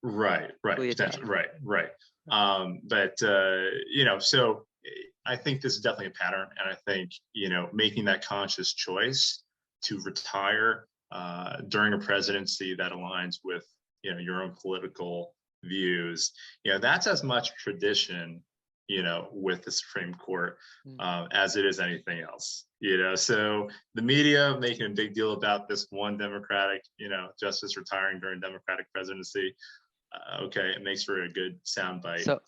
B: Right.
A: Scalia died.
B: Potentially. Right. But so I think this is definitely a pattern, and I think making that conscious choice to retire during a presidency that aligns with your own political views, that's as much tradition with the Supreme Court as it is anything else. So the media making a big deal about this one Democratic justice retiring during Democratic presidency. Okay, it makes for a good soundbite.
A: So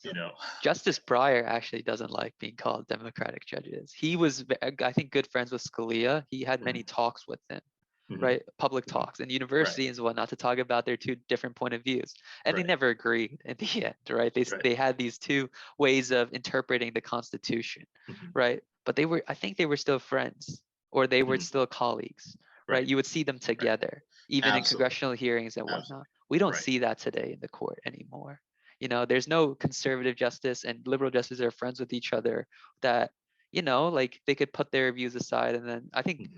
A: Justice Breyer actually doesn't like being called Democratic judges. He was, I think, good friends with Scalia. He had many talks with him, right? Public talks and universities and whatnot to talk about their two different point of views, and they never agreed in the end, right? They had these two ways of interpreting the Constitution, right? But I think they were still friends, or they were still colleagues, right? You would see them together, even in congressional hearings and whatnot. We don't see that today in the court anymore. There's no conservative justice and liberal justice are friends with each other that, like they could put their views aside. And then I think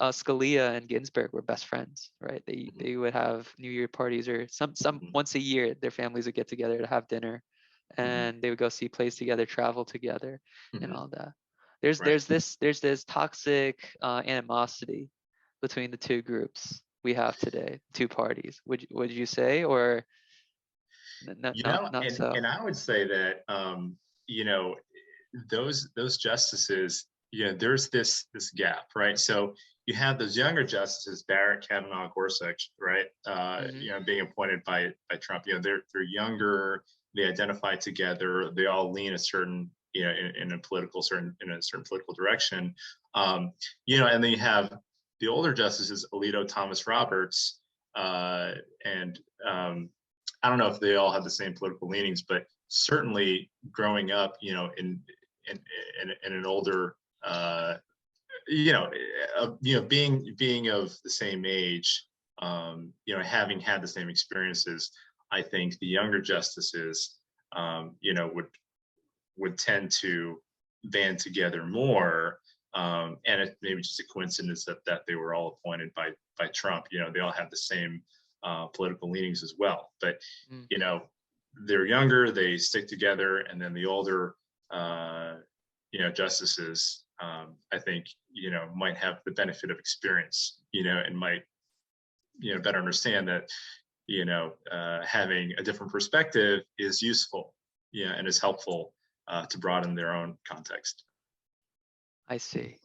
A: Scalia and Ginsburg were best friends, right? They would have New Year parties or some once a year, their families would get together to have dinner, and they would go see plays together, travel together, and all that. There's this toxic animosity between the two groups we have today, two parties. Would you say, or not so?
B: And I would say that those justices, there's this gap, right? So you have those younger justices, Barrett, Kavanaugh, Gorsuch, right? Being appointed by Trump. They're younger, they identify together, they all lean a certain in a certain political direction. And then you have the older justices, Alito, Thomas, Roberts, and I don't know if they all have the same political leanings, but certainly growing up, in an older, being of the same age, having had the same experiences, I think the younger justices, would tend to band together more. And it maybe just a coincidence that they were all appointed by Trump. They all have the same political leanings as well. But they're younger, they stick together, and then the older, justices, I think, might have the benefit of experience, and might better understand that, having a different perspective is useful, and is helpful to broaden their own context.
A: I see.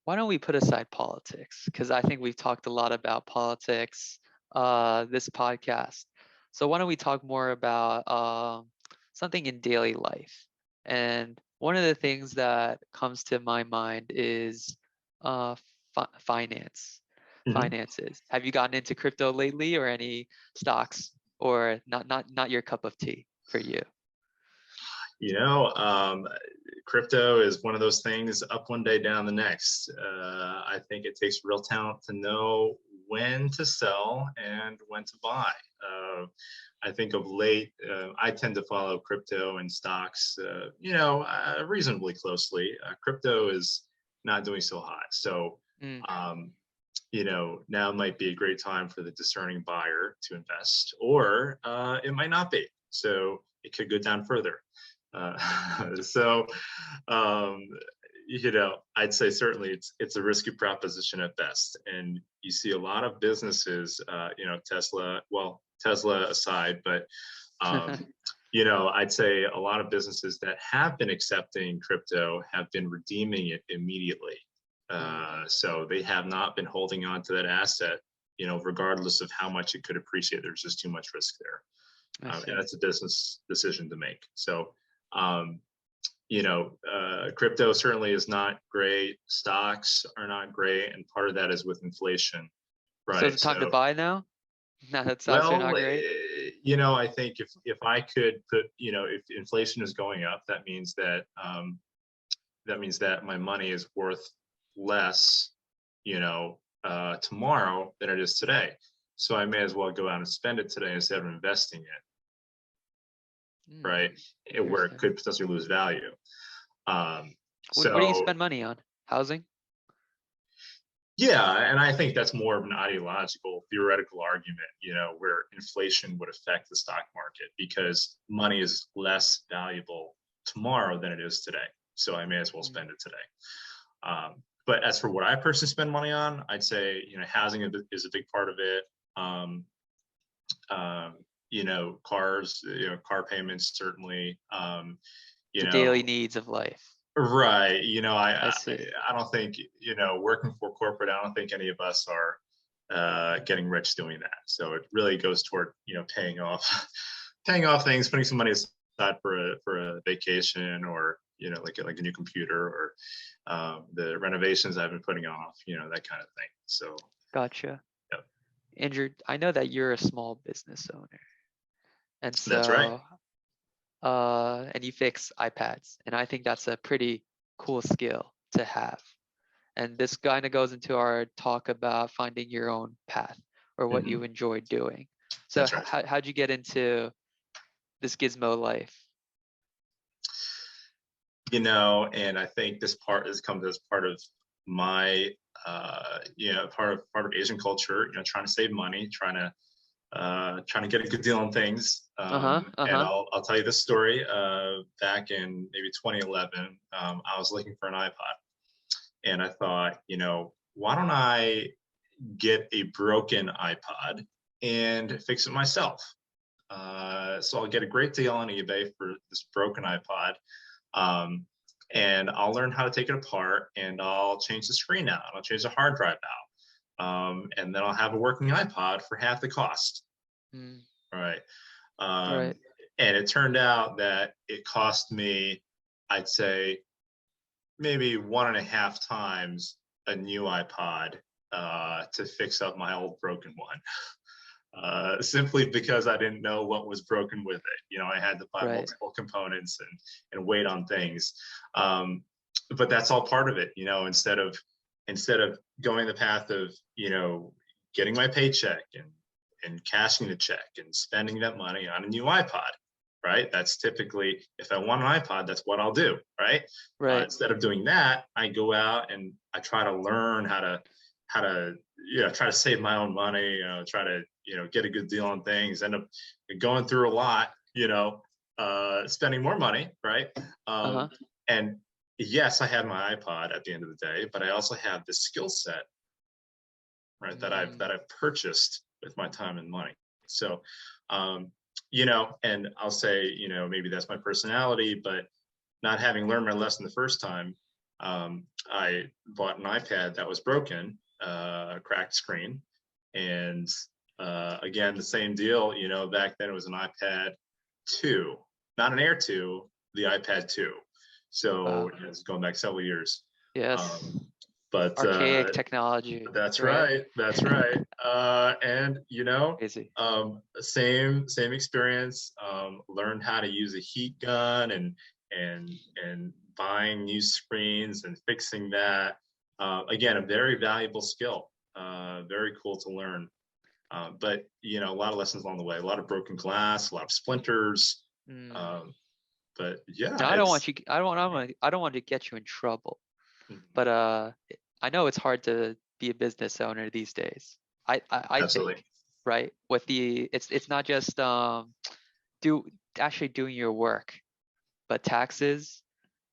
A: Why don't we put aside politics? Because I think we've talked a lot about politics this podcast. So why don't we talk more about something in daily life? And one of the things that comes to my mind is finance, finances. Have you gotten into crypto lately, or any stocks, or not your cup of tea for you?
B: Crypto is one of those things, up one day, down the next. I think it takes real talent to know when to sell and when to buy. I think of late, I tend to follow crypto and stocks, reasonably closely. Crypto is not doing so hot. So, now might be a great time for the discerning buyer to invest, or it might not be. So it could go down further. I'd say certainly it's a risky proposition at best. And you see a lot of businesses, Tesla aside, but I'd say a lot of businesses that have been accepting crypto have been redeeming it immediately. So they have not been holding on to that asset, regardless of how much it could appreciate. There's just too much risk there. And that's a business decision to make. So, crypto certainly is not great. Stocks are not great. And part of that is with inflation, right?
A: So it's time to buy now? Now that stocks are not great?
B: I think if I could put, if inflation is going up, that means that my money is worth less, tomorrow than it is today. So I may as well go out and spend it today instead of investing it. Right, where it could potentially lose value.
A: What do you spend money on? Housing?
B: Yeah, and I think that's more of an ideological, theoretical argument, where inflation would affect the stock market, because money is less valuable tomorrow than it is today. So I may as well spend it today. But as for what I personally spend money on, I'd say, housing is a big part of it. Cars, car payments, certainly,
A: the daily needs of life.
B: Right. I don't think, working for corporate, I don't think any of us are getting rich doing that. So it really goes toward, paying off things, putting some money aside for a vacation, or, like a new computer, or the renovations I've been putting off, that kind of thing. So.
A: Gotcha.
B: Yep.
A: Andrew, I know that you're a small business owner. And so,
B: that's right.
A: And you fix iPads, and I think that's a pretty cool skill to have. And this kind of goes into our talk about finding your own path, or what you enjoy doing. So right. How'd you get into this gizmo life?
B: And I think this comes as part of my, part of Asian culture, trying to save money, trying to get a good deal on things. And I'll tell you this story. Back in maybe 2011, I was looking for an iPod, and I thought, why don't I get a broken iPod and fix it myself? So I'll get a great deal on eBay for this broken iPod. And I'll learn how to take it apart, and I'll change the screen out, and I'll change the hard drive out. And then I'll have a working iPod for half the cost. Right.
A: Right.
B: And it turned out that it cost me, I'd say, maybe 1.5 times a new iPod to fix up my old broken one. Simply because I didn't know what was broken with it. I had to buy multiple components and wait on things. But that's all part of it. Instead of going the path of, getting my paycheck and cashing the check and spending that money on a new iPod, right? That's typically, if I want an iPod, that's what I'll do, right?
A: Right.
B: Instead of doing that, I go out and I try to learn how to try to save my own money, try to, get a good deal on things, end up going through a lot, spending more money, right? And yes, I have my iPod at the end of the day, but I also have this skill set right? That I've purchased with my time and money. So, you know, and I'll say, you know, maybe that's my personality, but not having learned my lesson the first time, I bought an iPad that was broken, cracked screen, and again, the same deal. You know, back then it was an iPad 2, not an Air 2, the iPad 2. So it's going back several years.
A: Yes.
B: But
A: Archaic technology.
B: That's right. That's right. And you know,
A: Crazy.
B: same experience. Learned how to use a heat gun and buying new screens and fixing that. Again, a very valuable skill. Very cool to learn. But you know, a lot of lessons along the way. A lot of broken glass, a lot of splinters. But yeah,
A: now, I don't want to get you in trouble. But I know it's hard to be a business owner these days. I think, right? With it's not just actually doing your work, but taxes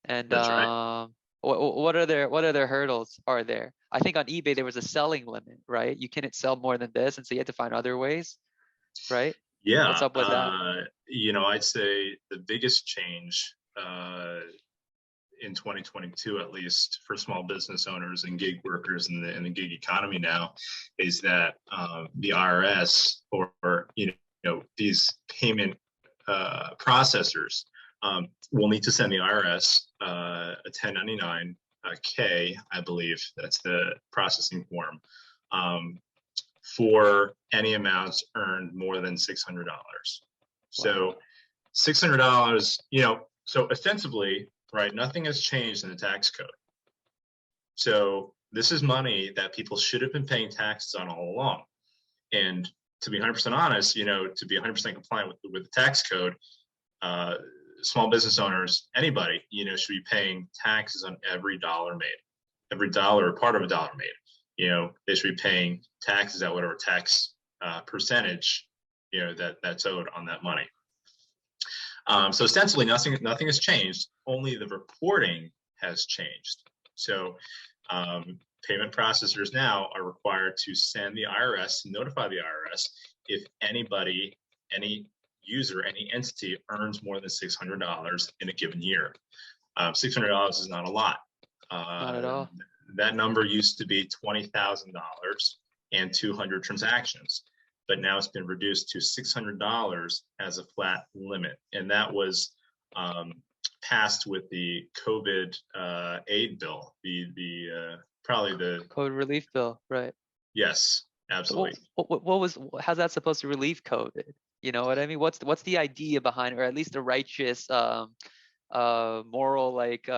A: and
B: that's right.
A: what other hurdles are there? I think on eBay there was a selling limit, right? You couldn't sell more than this, and so you had to find other ways, right?
B: Yeah.
A: What's up with that?
B: You know, I'd say the biggest change in 2022, at least for small business owners and gig workers in the gig economy now, is that the IRS or you know these payment processors will need to send the IRS a 1099 K, I believe that's the processing form, for any amounts earned more than $600. So $600, you know, so ostensibly, right, nothing has changed in the tax code. So this is money that people should have been paying taxes on all along. And to be 100% honest, you know, to be 100% compliant with the tax code, small business owners, anybody, you know, should be paying taxes on every dollar made, every dollar or part of a dollar made. You know, they should be paying taxes at whatever tax percentage, you know, that's owed on that money. So ostensibly, nothing has changed. Only the reporting has changed. So payment processors now are required to send the IRS, notify the IRS if anybody, any user, any entity earns more than $600 in a given year. $600 is not a lot.
A: Not at all.
B: That number used to be $20,000 and 200 transactions, but now it's been reduced to $600 as a flat limit. And that was passed with the COVID aid bill, probably the
A: COVID relief bill, right?
B: Yes, absolutely.
A: How's that supposed to relieve COVID? You know what I mean? What's the idea behind, or at least the righteous moral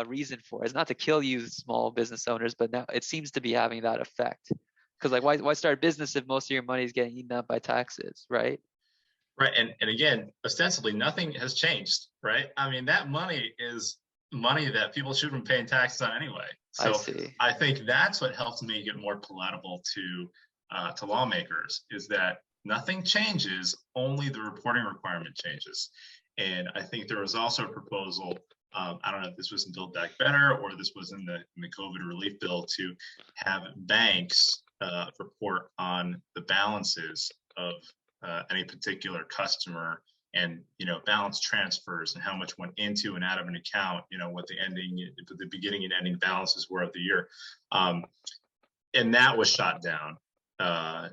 A: reason for it? It's not to kill you small business owners, but now it seems to be having that effect. Because like why start a business if most of your money is getting eaten up by taxes, right?
B: Right. And again, ostensibly nothing has changed, right? I mean, that money is money that people should have been paying taxes on anyway. So I think that's what helps make it more palatable to lawmakers, is that nothing changes, only the reporting requirement changes. And I think there was also a proposal, I don't know if this was in Build Back Better or this was in the COVID relief bill, to have banks report on the balances of any particular customer, and balance transfers and how much went into and out of an account, what the beginning and ending balances were of the year, and that was shot down. I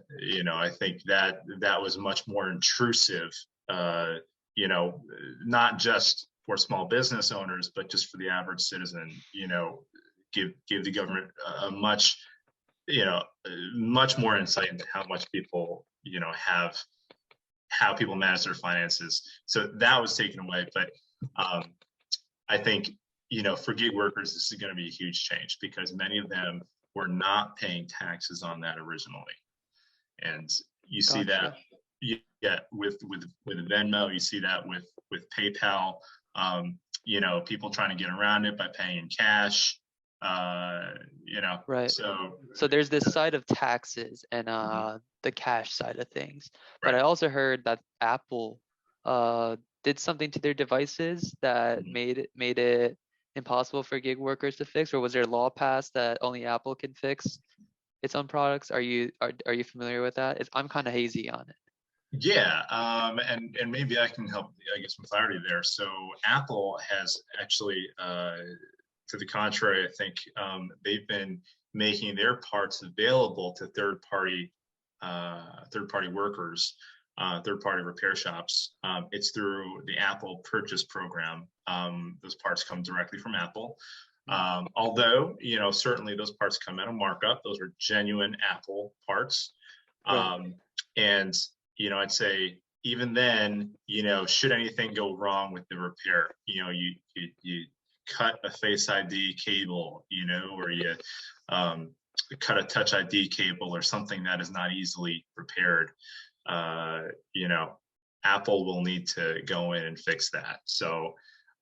B: think that was much more intrusive, not just for small business owners, but just for the average citizen. Give the government a much more insight into how much people have, how people manage their finances. So that was taken away. But I think, for gig workers, this is going to be a huge change, because many of them were not paying taxes on that originally. And you see that with Venmo, you see that with PayPal, people trying to get around it by paying in cash.
A: Right. So there's this side of taxes and the cash side of things. But I also heard that Apple did something to their devices that made it impossible for gig workers to fix, or was there a law passed that only Apple can fix its own products? Are you familiar with that? I'm kind of hazy on it.
B: Yeah, and maybe I can help get some clarity there. So Apple has actually, to the contrary, I think they've been making their parts available to third-party workers, third-party repair shops. It's through the Apple Purchase Program. Those parts come directly from Apple. Although, certainly those parts come at a markup. Those are genuine Apple parts.
A: Right.
B: And I'd say even then, should anything go wrong with the repair, you cut a Face ID cable, or you cut a Touch ID cable or something that is not easily repaired, Apple will need to go in and fix that. So,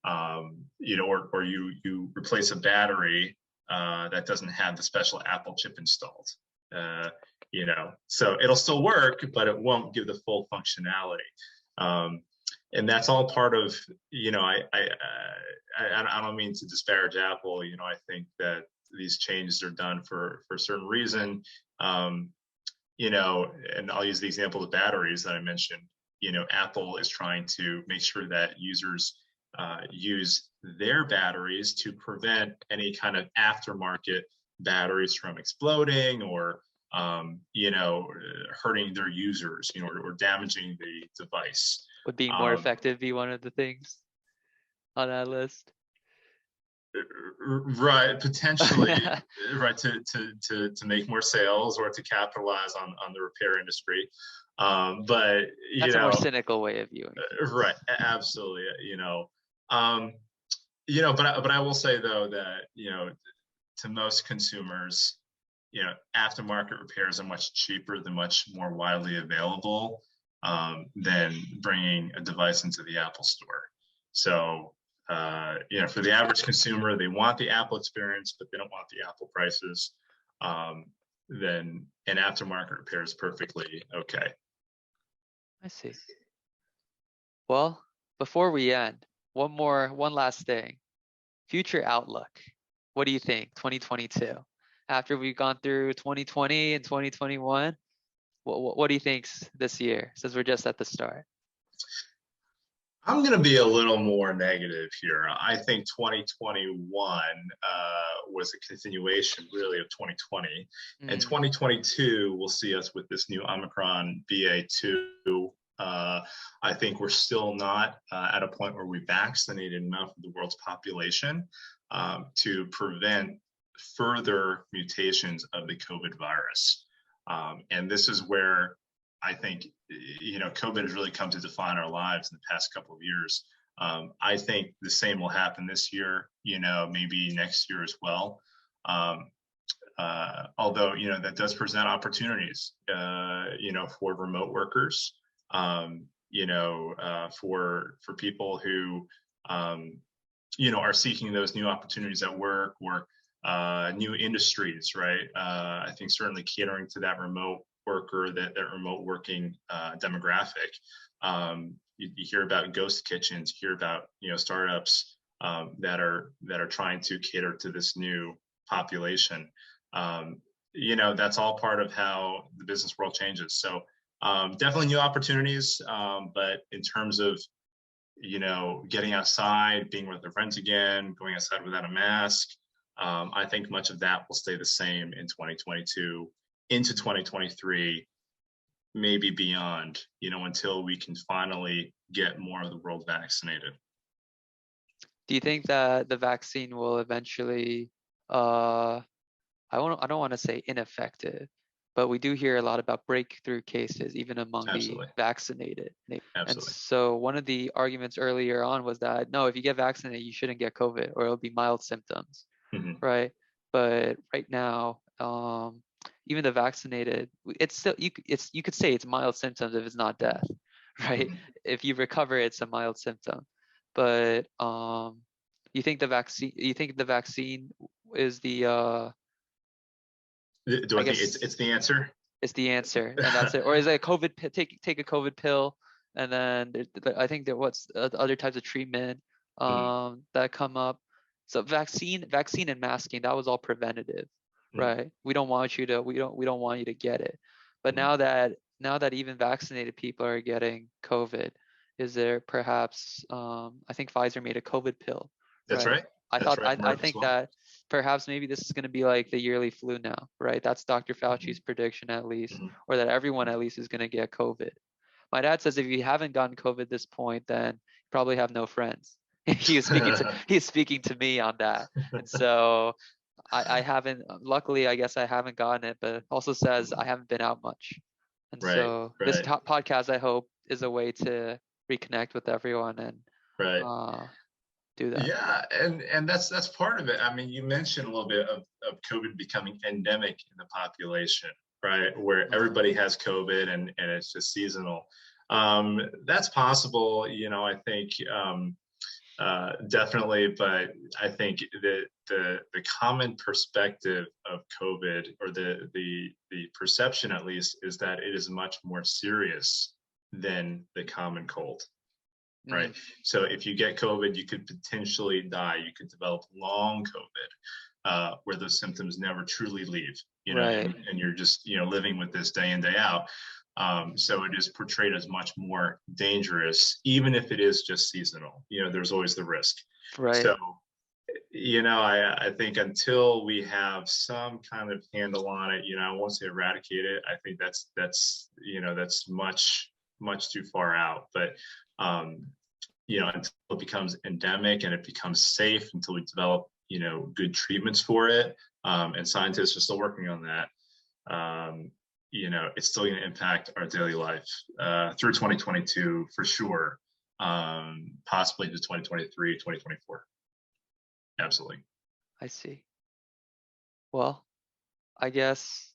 B: or you replace a battery that doesn't have the special Apple chip installed. So it'll still work, but it won't give the full functionality. And that's all part of, I don't mean to disparage Apple. I think that these changes are done for a certain reason. And I'll use the example of batteries that I mentioned. Apple is trying to make sure that users use their batteries to prevent any kind of aftermarket batteries from exploding or hurting their users, or damaging the device.
A: Would being more effective be one of the things on that list?
B: Right, potentially, right, to make more sales or to capitalize on the repair industry. But
A: that's a more cynical way of viewing it.
B: Right, absolutely. But I will say though that to most consumers, aftermarket repairs are much cheaper than much more widely available than bringing a device into the Apple store. So, for the average consumer, they want the Apple experience, but they don't want the Apple prices. Then an aftermarket repair is perfectly okay.
A: I see. Well, before we end, one last thing. Future outlook. What do you think? 2022. After we've gone through 2020 and 2021, what do you think's this year, since we're just at the start?
B: I'm going to be a little more negative here. I think 2021 was a continuation, really, of 2020. And 2022 will see us with this new Omicron BA2. I think we're still not at a point where we vaccinated enough of the world's population to prevent further mutations of the COVID virus. And this is where I think, COVID has really come to define our lives in the past couple of years. I think the same will happen this year, maybe next year as well. Although, that does present opportunities, for remote workers, for people who, are seeking those new opportunities at work or new industries, right? I think certainly catering to that remote worker, that remote working demographic. You hear about ghost kitchens, you hear about startups that are trying to cater to this new population. That's all part of how the business world changes. So definitely new opportunities, but in terms of getting outside, being with their friends again, going outside without a mask, I think much of that will stay the same in 2022 into 2023, maybe beyond, until we can finally get more of the world vaccinated.
A: Do you think that the vaccine will eventually, I don't want to say ineffective, but we do hear a lot about breakthrough cases, even among
B: Absolutely.
A: the vaccinated.
B: Absolutely.
A: And so one of the arguments earlier on was that, no, if you get vaccinated, you shouldn't get COVID, or it'll be mild symptoms, right? But right now, even the vaccinated, it's still, you could say it's mild symptoms if it's not death, right? If you recover, it's a mild symptom. But you think the vaccine is the
B: Do I think it's the answer?
A: It's the answer, and that's it. Or is it a COVID take a COVID pill, and then I think there what's other types of treatment that come up. So vaccine and masking, that was all preventative, right? We don't want you to we don't want you to get it. But
B: Mhm.
A: now that even vaccinated people are getting COVID, is there perhaps I think Pfizer made a COVID pill,
B: That's
A: right?
B: right. That's right.
A: I
B: Merck as
A: think
B: well.
A: that perhaps maybe this is going to be like the yearly flu now, right? That's Dr. Fauci's
B: Mhm.
A: prediction at least,
B: Mhm.
A: or that everyone at least is going to get COVID. My dad says if you haven't gotten COVID at this point, then you probably have no friends. He was speaking to me on that. And so I haven't, luckily, I guess I haven't gotten it, but it also says I haven't been out much. And
B: Right,
A: so this
B: right,
A: podcast, I hope, is a way to reconnect with everyone and
B: right.
A: uh, do that.
B: Yeah, and that's part of it. I mean, you mentioned a little bit of COVID becoming endemic in the population, right? Where
A: Uh-huh.
B: everybody has COVID and it's just seasonal. That's possible, I think definitely, but I think that the common perspective of COVID, or the perception at least, is that it is much more serious than the common cold. Right.
A: Mm,
B: So if you get COVID, you could potentially die. You could develop long COVID, where those symptoms never truly leave,
A: right,
B: and you're just, living with this day in, day out. So it is portrayed as much more dangerous, even if it is just seasonal. There's always the risk.
A: right.
B: So, I think until we have some kind of handle on it, I won't say eradicate it. I think that's much too far out. But um, until it becomes endemic and it becomes safe, until we develop, good treatments for it, and scientists are still working on that. Um, it's still going to impact our daily life through 2022 for sure, possibly into 2023, 2024. Absolutely.
A: I see. Well, I guess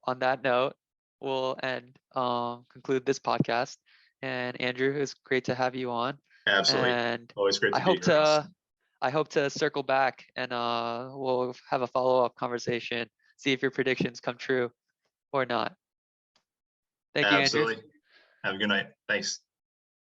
A: on that note, we'll conclude this podcast. And Andrew, it's great to have you on.
B: Absolutely.
A: And
B: Always great
A: I
B: to be
A: hope
B: here, Ross.
A: to I hope to circle back and we'll have a follow-up conversation, see if your predictions come true or not. Thank you, Andrew.
B: Absolutely. Have a good night. Thanks.